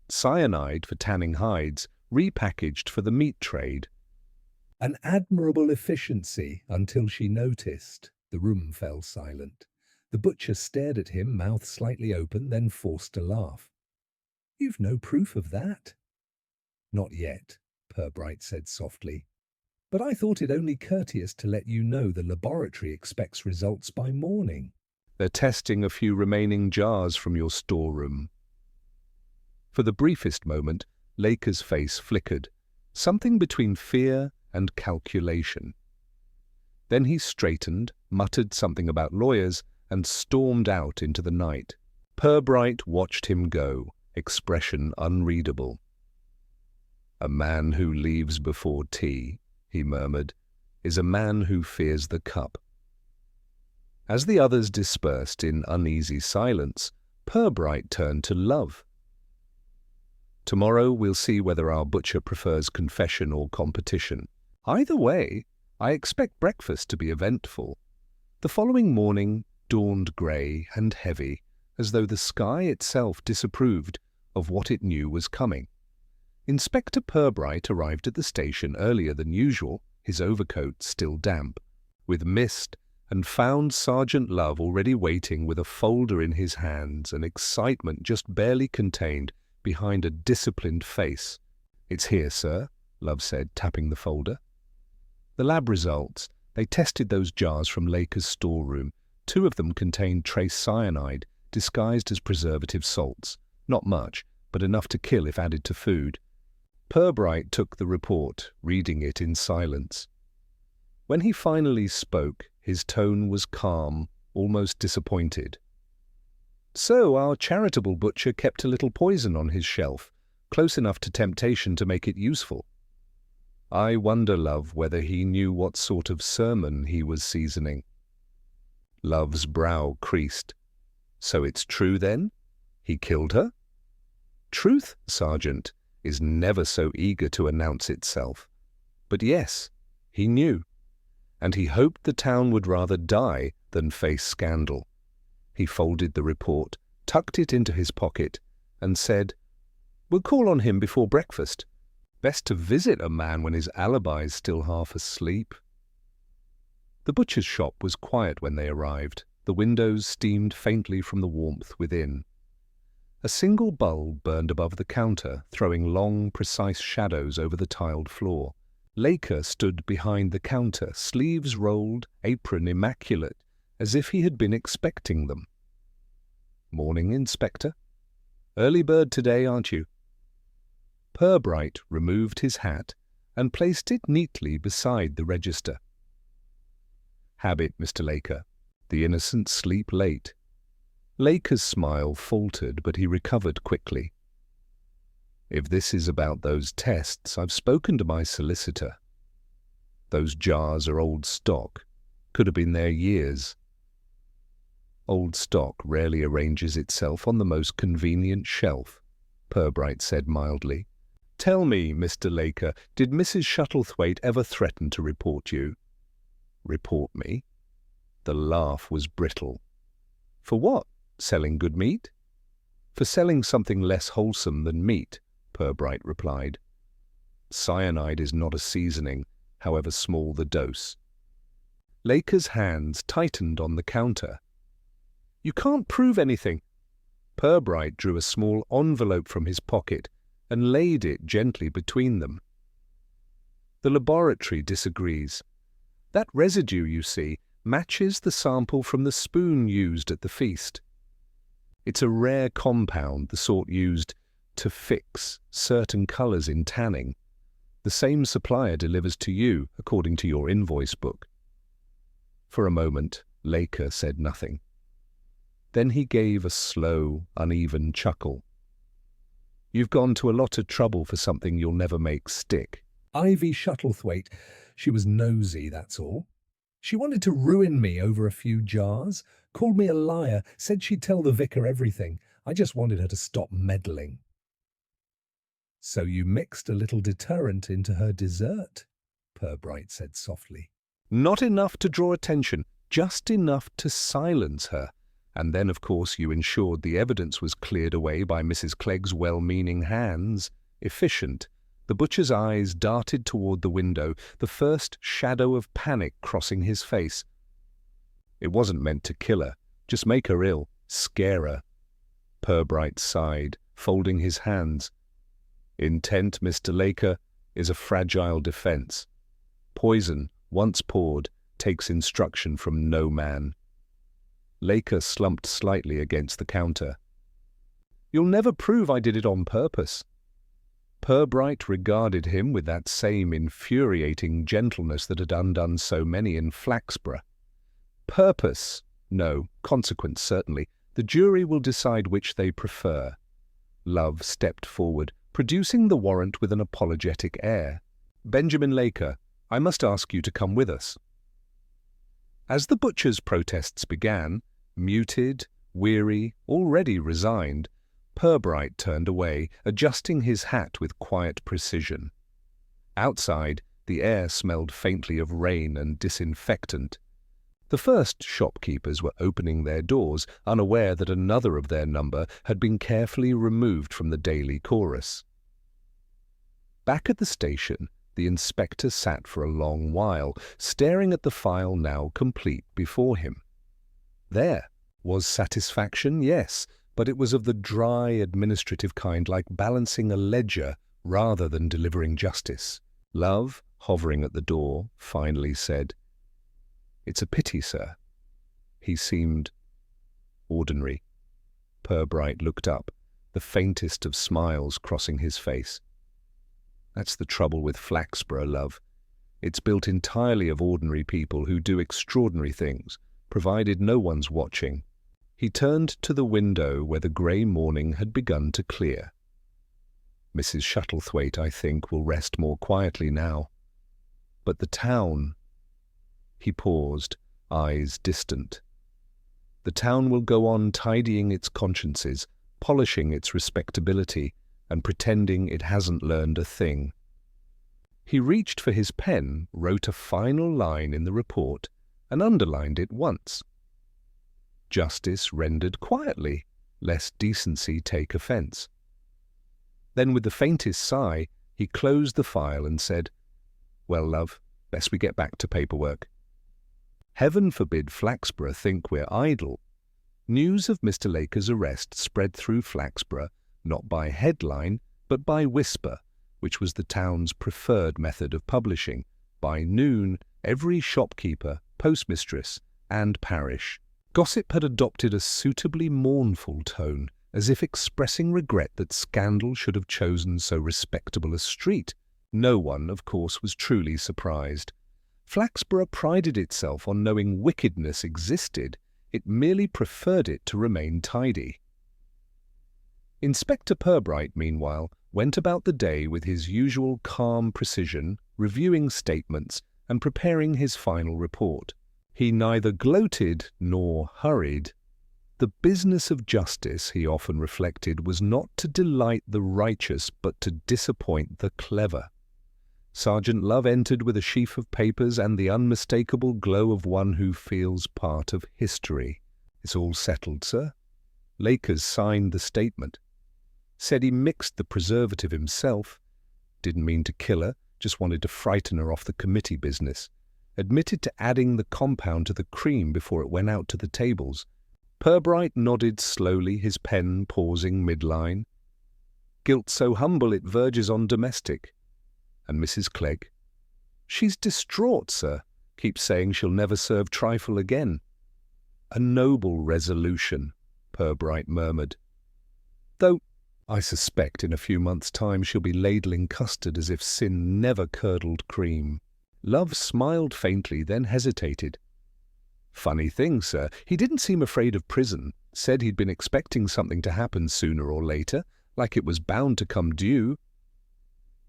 Cyanide for tanning hides, repackaged for the meat trade." An admirable efficiency until she noticed. The room fell silent. The butcher stared at him, mouth slightly open, then forced a laugh. "You've no proof of that." "Not yet," Purbright said softly. "But I thought it only courteous to let you know the laboratory expects results by morning." "They're testing a few remaining jars from your storeroom." For the briefest moment, Laker's face flickered, something between fear and calculation. Then he straightened, muttered something about lawyers, and stormed out into the night. Purbright watched him go, expression unreadable. "A man who leaves before tea," he murmured, "is a man who fears the cup." As the others dispersed in uneasy silence, Purbright turned to Love. "Tomorrow we'll see whether our butcher prefers confession or competition. Either way, I expect breakfast to be eventful." The following morning dawned grey and heavy, as though the sky itself disapproved of what it knew was coming. Inspector Purbright arrived at the station earlier than usual, his overcoat still damp, with mist, and found Sergeant Love already waiting with a folder in his hands, and excitement just barely contained behind a disciplined face. "It's here, sir," Love said, tapping the folder. "The lab results. They tested those jars from Laker's storeroom. 2 of them contained trace cyanide, disguised as preservative salts. Not much, but enough to kill if added to food." Purbright took the report, reading it in silence. When he finally spoke, his tone was calm, almost disappointed. "So our charitable butcher kept a little poison on his shelf, close enough to temptation to make it useful. I wonder, Love, whether he knew what sort of sermon he was seasoning." Love's brow creased. "So it's true, then? He killed her?" "Truth, Sergeant, is never so eager to announce itself. But yes, he knew, and he hoped the town would rather die than face scandal." He folded the report, tucked it into his pocket, and said, "We'll call on him before breakfast. Best to visit a man when his alibi's still half asleep." The butcher's shop was quiet when they arrived. The windows steamed faintly from the warmth within. A single bulb burned above the counter, throwing long, precise shadows over the tiled floor. Laker stood behind the counter, sleeves rolled, apron immaculate, as if he had been expecting them. "Morning, Inspector. Early bird today, aren't you?" Purbright removed his hat and placed it neatly beside the register. "Habit, Mr. Laker. The innocent sleep late." Laker's smile faltered, but he recovered quickly. "If this is about those tests, I've spoken to my solicitor. Those jars are old stock. Could have been there years." "Old stock rarely arranges itself on the most convenient shelf," Purbright said mildly. "Tell me, Mr. Laker, did Mrs. Shuttlethwaite ever threaten to report you?" "Report me?" The laugh was brittle. "For what? Selling good meat?" "For selling something less wholesome than meat," Purbright replied. "Cyanide is not a seasoning, however small the dose." Laker's hands tightened on the counter. "You can't prove anything." Purbright drew a small envelope from his pocket and laid it gently between them. "The laboratory disagrees. That residue, you see, matches the sample from the spoon used at the feast. It's a rare compound, the sort used to fix certain colors in tanning. The same supplier delivers to you, according to your invoice book." For a moment, Laker said nothing. Then he gave a slow, uneven chuckle. "You've gone to a lot of trouble for something you'll never make stick." "Ivy Shuttlethwaite. She was nosy, that's all. She wanted to ruin me over a few jars, called me a liar, said she'd tell the vicar everything. I just wanted her to stop meddling." "So you mixed a little deterrent into her dessert," Purbright said softly. "Not enough to draw attention, just enough to silence her. And then, of course, you ensured the evidence was cleared away by Mrs. Clegg's well-meaning hands. Efficient." The butcher's eyes darted toward the window, the first shadow of panic crossing his face. "It wasn't meant to kill her, Just make her ill. Scare her. Purbright sighed, folding his hands. Intent, Mr. Laker, is a fragile defense. Poison, once poured, takes instruction from no man. Laker slumped slightly against the counter. You'll never prove I did it on purpose. Purbright regarded him with that same infuriating gentleness that had undone so many in Flaxborough. Purpose? No. Consequence, certainly. The jury will decide which they prefer. Love stepped forward, producing the warrant with an apologetic air. Benjamin Laker, I must ask you to come with us. As the butcher's protests began, muted, weary, already resigned, Purbright turned away, adjusting his hat with quiet precision. Outside, the air smelled faintly of rain and disinfectant. The first shopkeepers were opening their doors, unaware that another of their number had been carefully removed from the daily chorus. Back at the station, the inspector sat for a long while, staring at the file now complete before him. There was satisfaction, yes, but it was of the dry, administrative kind, like balancing a ledger rather than delivering justice. Love, hovering at the door, finally said, It's a pity, sir. He seemed ordinary. Purbright looked up, the faintest of smiles crossing his face. That's the trouble with Flaxborough, love. It's built entirely of ordinary people who do extraordinary things, provided no one's watching. He turned to the window where the grey morning had begun to clear. Mrs. Shuttlethwaite, I think, will rest more quietly now. But the town... He paused, eyes distant. The town will go on tidying its consciences, polishing its respectability, and pretending it hasn't learned a thing. He reached for his pen, wrote a final line in the report, and underlined it once. Justice rendered quietly, lest decency take offence. Then, with the faintest sigh, he closed the file and said, Well, love, best we get back to paperwork. Heaven forbid Flaxborough think we're idle. News of Mr. Laker's arrest spread through Flaxborough, not by headline, but by whisper, which was the town's preferred method of publishing. By noon, every shopkeeper, postmistress, and parish. Gossip had adopted a suitably mournful tone, as if expressing regret that scandal should have chosen so respectable a street. No one, of course, was truly surprised. Flaxborough prided itself on knowing wickedness existed. It merely preferred it to remain tidy. Inspector Purbright, meanwhile, went about the day with his usual calm precision, reviewing statements and preparing his final report. He neither gloated nor hurried. The business of justice, he often reflected, was not to delight the righteous but to disappoint the clever. Sergeant Love entered with a sheaf of papers and the unmistakable glow of one who feels part of history. It's all settled, sir. Lakers signed the statement. Said he mixed the preservative himself. Didn't mean to kill her, just wanted to frighten her off the committee business. Admitted to adding the compound to the cream before it went out to the tables. Purbright nodded slowly, his pen pausing midline. Guilt so humble it verges on domestic. And Mrs. Clegg? She's distraught, sir. Keeps saying she'll never serve trifle again. A noble resolution, Purbright murmured. Though I suspect in a few months' time she'll be ladling custard as if sin never curdled cream. Love smiled faintly, then hesitated. Funny thing, sir, he didn't seem afraid of prison. Said he'd been expecting something to happen sooner or later, like it was bound to come due.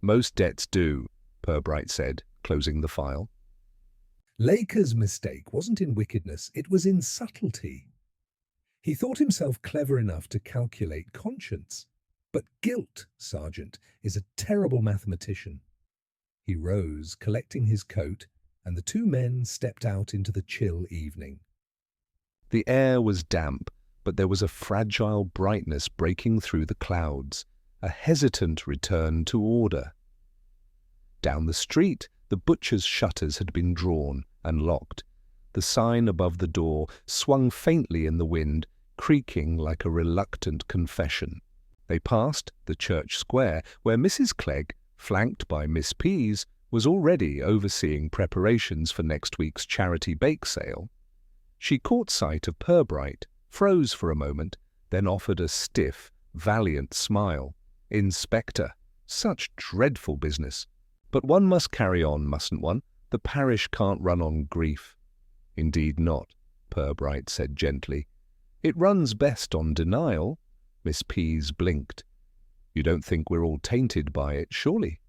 Most debts do, Purbright said, closing the file. Laker's mistake wasn't in wickedness, it was in subtlety. He thought himself clever enough to calculate conscience. But guilt, Sergeant, is a terrible mathematician. He rose, collecting his coat, and the two men stepped out into the chill evening. The air was damp, but there was a fragile brightness breaking through the clouds, a hesitant return to order. Down the street, the butcher's shutters had been drawn and locked. The sign above the door swung faintly in the wind, creaking like a reluctant confession. They passed the church square, where Mrs. Clegg, flanked by Miss Pease, was already overseeing preparations for next week's charity bake sale. She caught sight of Purbright, froze for a moment, then offered a stiff, valiant smile. Inspector, such dreadful business. But one must carry on, mustn't one? The parish can't run on grief. Indeed not, Purbright said gently. It runs best on denial. Miss Pease blinked. You don't think we're all tainted by it, surely?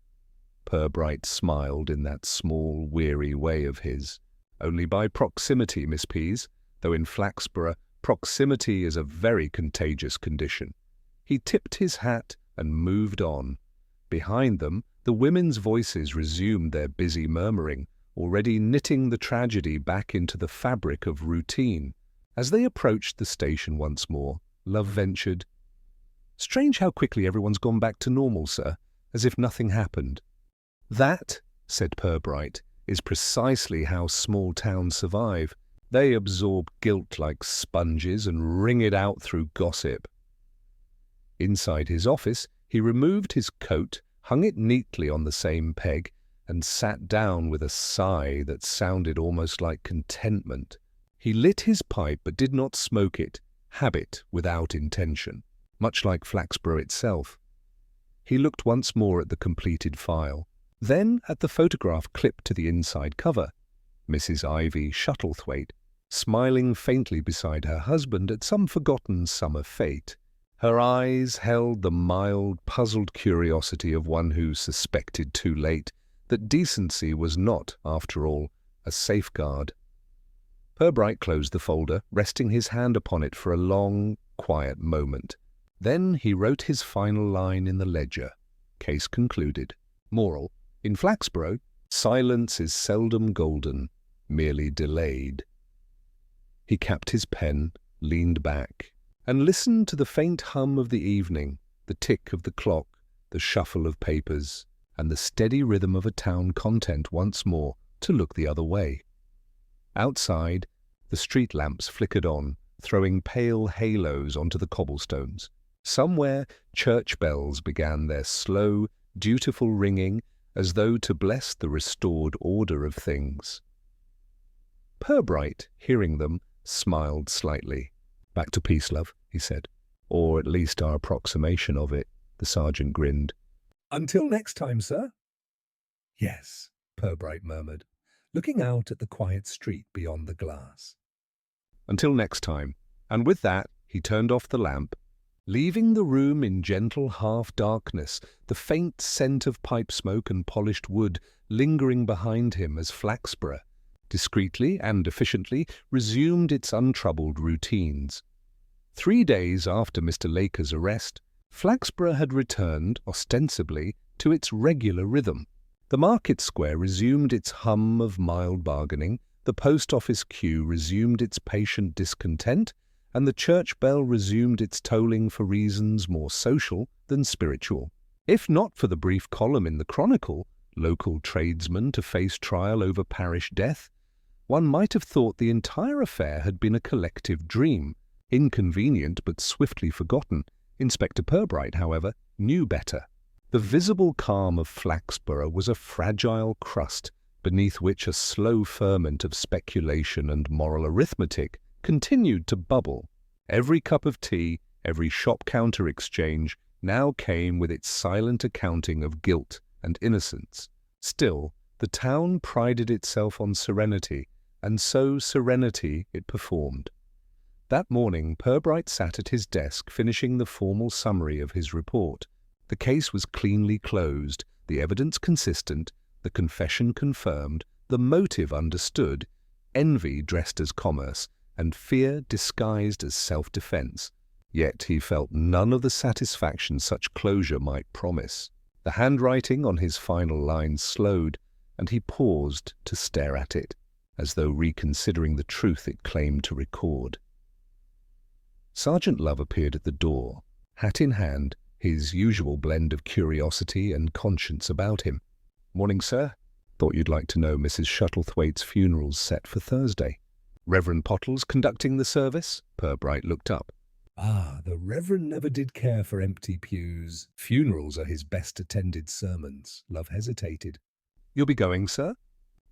Purbright smiled in that small, weary way of his. Only by proximity, Miss Pease, though in Flaxborough proximity is a very contagious condition. He tipped his hat and moved on. Behind them, the women's voices resumed their busy murmuring, already knitting the tragedy back into the fabric of routine. As they approached the station once more, Love ventured, "Strange how quickly everyone's gone back to normal, sir, as if nothing happened." "That," said Purbright, "is precisely how small towns survive. They absorb guilt like sponges and wring it out through gossip." Inside his office, he removed his coat, hung it neatly on the same peg, and sat down with a sigh that sounded almost like contentment. He lit his pipe but did not smoke it, habit without intention, much like Flaxborough itself. He looked once more at the completed file, then at the photograph clipped to the inside cover. Mrs. Ivy Shuttlethwaite, smiling faintly beside her husband at some forgotten summer fate. Her eyes held the mild, puzzled curiosity of one who suspected too late that decency was not, after all, a safeguard. Purbright closed the folder, resting his hand upon it for a long, quiet moment. Then he wrote his final line in the ledger. Case concluded. Moral: in Flaxborough, silence is seldom golden, merely delayed. He capped his pen, leaned back, and listened to the faint hum of the evening, the tick of the clock, the shuffle of papers, and the steady rhythm of a town content once more to look the other way. Outside, the street lamps flickered on, throwing pale halos onto the cobblestones. Somewhere, church bells began their slow, dutiful ringing as though to bless the restored order of things. Purbright, hearing them, smiled slightly. "Back to peace, love," he said. "Or at least our approximation of it," the sergeant grinned. "Until next time, sir." "Yes," Purbright murmured, looking out at the quiet street beyond the glass. Until next time. And with that, he turned off the lamp, leaving the room in gentle half-darkness, the faint scent of pipe smoke and polished wood lingering behind him as Flaxborough, discreetly and efficiently, resumed its untroubled routines. 3 days after Mr. Laker's arrest, Flaxborough had returned, ostensibly, to its regular rhythm. The market square resumed its hum of mild bargaining, the post office queue resumed its patient discontent, and the church bell resumed its tolling for reasons more social than spiritual. If not for the brief column in the Chronicle, "Local tradesman to face trial over parish death," one might have thought the entire affair had been a collective dream, inconvenient but swiftly forgotten. Inspector Purbright, however, knew better. The visible calm of Flaxborough was a fragile crust beneath which a slow ferment of speculation and moral arithmetic continued to bubble. Every cup of tea, every shop counter exchange now came with its silent accounting of guilt and innocence. Still, the town prided itself on serenity, and so serenity it performed. That morning, Purbright sat at his desk finishing the formal summary of his report. The case was cleanly closed, the evidence consistent, the confession confirmed, the motive understood, envy dressed as commerce, and fear disguised as self-defense. Yet he felt none of the satisfaction such closure might promise. The handwriting on his final lines slowed, and he paused to stare at it, as though reconsidering the truth it claimed to record. Sergeant Love appeared at the door, hat in hand, his usual blend of curiosity and conscience about him. "Morning, sir. Thought you'd like to know Mrs. Shuttlethwaite's funeral's set for Thursday." Reverend Pottles conducting the service? Purbright looked up. Ah, the Reverend never did care for empty pews. Funerals are his best attended sermons. Love hesitated. You'll be going, sir?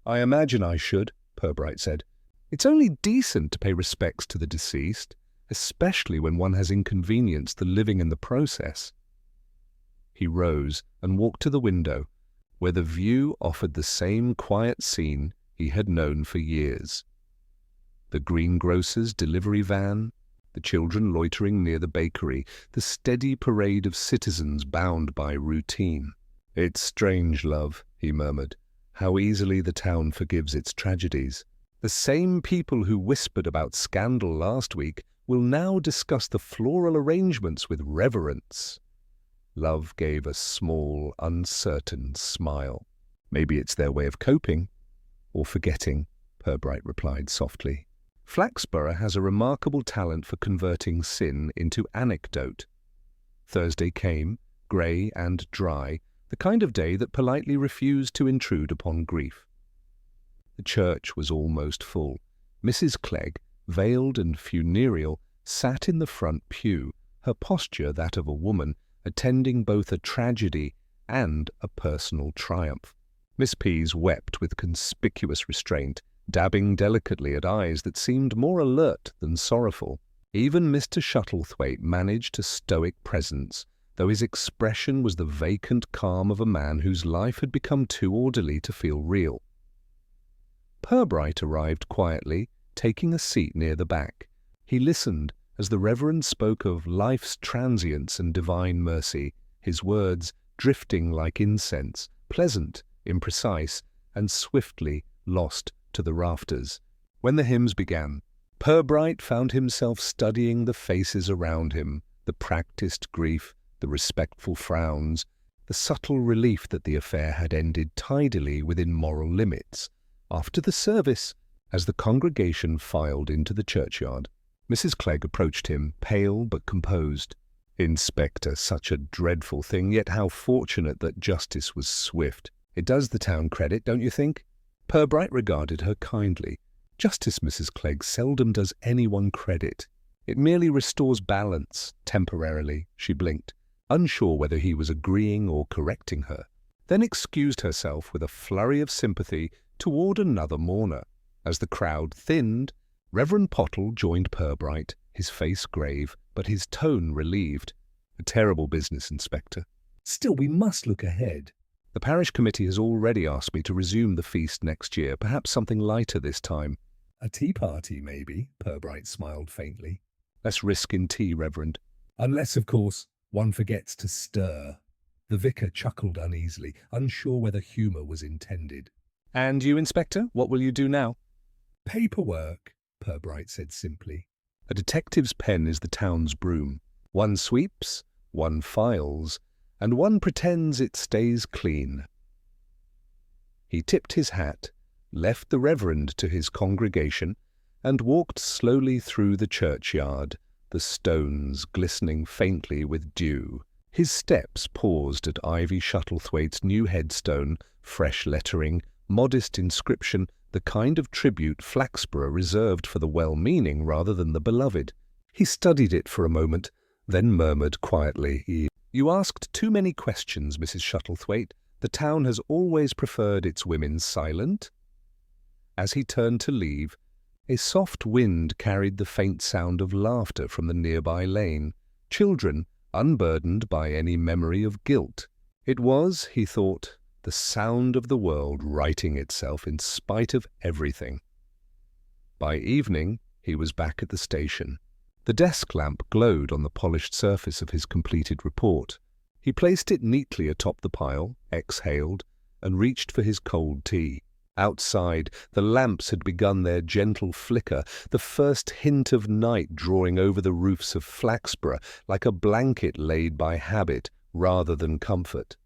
I imagine I should, Purbright said. It's only decent to pay respects to the deceased, especially when one has inconvenienced the living in the process. He rose and walked to the window, where the view offered the same quiet scene he had known for years. The greengrocer's delivery van, the children loitering near the bakery, the steady parade of citizens bound by routine. It's strange, love, he murmured, how easily the town forgives its tragedies. The same people who whispered about scandal last week will now discuss the floral arrangements with reverence. Love gave a small, uncertain smile. Maybe it's their way of coping, or forgetting, Purbright replied softly. Flaxborough has a remarkable talent for converting sin into anecdote. Thursday came, grey and dry, the kind of day that politely refused to intrude upon grief. The church was almost full. Mrs. Clegg, veiled and funereal, sat in the front pew, her posture that of a woman, attending both a tragedy and a personal triumph. Miss Pease wept with conspicuous restraint, dabbing delicately at eyes that seemed more alert than sorrowful. Even Mr. Shuttlethwaite managed a stoic presence, though his expression was the vacant calm of a man whose life had become too orderly to feel real. Purbright arrived quietly, taking a seat near the back. He listened as the Reverend spoke of life's transience and divine mercy, his words drifting like incense, pleasant, imprecise, and swiftly lost to the rafters. When the hymns began, Purbright found himself studying the faces around him, the practiced grief, the respectful frowns, the subtle relief that the affair had ended tidily within moral limits. After the service, as the congregation filed into the churchyard, Mrs. Clegg approached him, pale but composed. Inspector, such a dreadful thing, yet how fortunate that justice was swift. It does the town credit, don't you think? Purbright regarded her kindly. Justice, Mrs. Clegg, seldom does anyone credit. It merely restores balance, temporarily, she blinked, unsure whether he was agreeing or correcting her, then excused herself with a flurry of sympathy toward another mourner. As the crowd thinned, Reverend Pottle joined Purbright, his face grave, but his tone relieved. A terrible business, Inspector. Still, we must look ahead. The parish committee has already asked me to resume the feast next year, perhaps something lighter this time. A tea party, maybe, Purbright smiled faintly. Less risk in tea, Reverend. Unless, of course, one forgets to stir. The vicar chuckled uneasily, unsure whether humour was intended. And you, Inspector, what will you do now? Paperwork, Purbright said simply. A detective's pen is the town's broom. One sweeps, one files, and one pretends it stays clean. He tipped his hat, left the Reverend to his congregation, and walked slowly through the churchyard, the stones glistening faintly with dew. His steps paused at Ivy Shuttlethwaite's new headstone, fresh lettering, modest inscription, the kind of tribute Flaxborough reserved for the well-meaning rather than the beloved. He studied it for a moment, then murmured quietly, "You asked too many questions, Mrs. Shuttlethwaite. The town has always preferred its women silent." As he turned to leave, a soft wind carried the faint sound of laughter from the nearby lane, children unburdened by any memory of guilt. It was, he thought, the sound of the world righting itself in spite of everything. By evening, he was back at the station. The desk lamp glowed on the polished surface of his completed report. He placed it neatly atop the pile, exhaled, and reached for his cold tea. Outside, the lamps had begun their gentle flicker, the first hint of night drawing over the roofs of Flaxborough like a blanket laid by habit rather than comfort.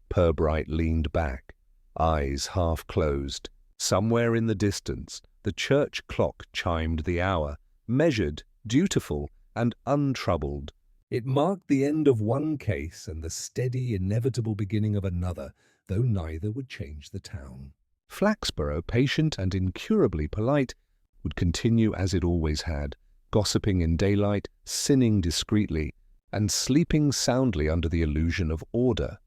Purbright leaned back, eyes half closed. Somewhere in the distance, the church clock chimed the hour, measured, dutiful, and untroubled. It marked the end of one case and the steady, inevitable beginning of another, though neither would change the town. Flaxborough, patient and incurably polite, would continue as it always had, gossiping in daylight, sinning discreetly, and sleeping soundly under the illusion of order.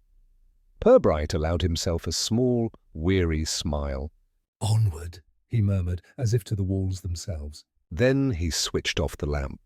Purbright allowed himself a small, weary smile. "Onward," he murmured, as if to the walls themselves. Then he switched off the lamp.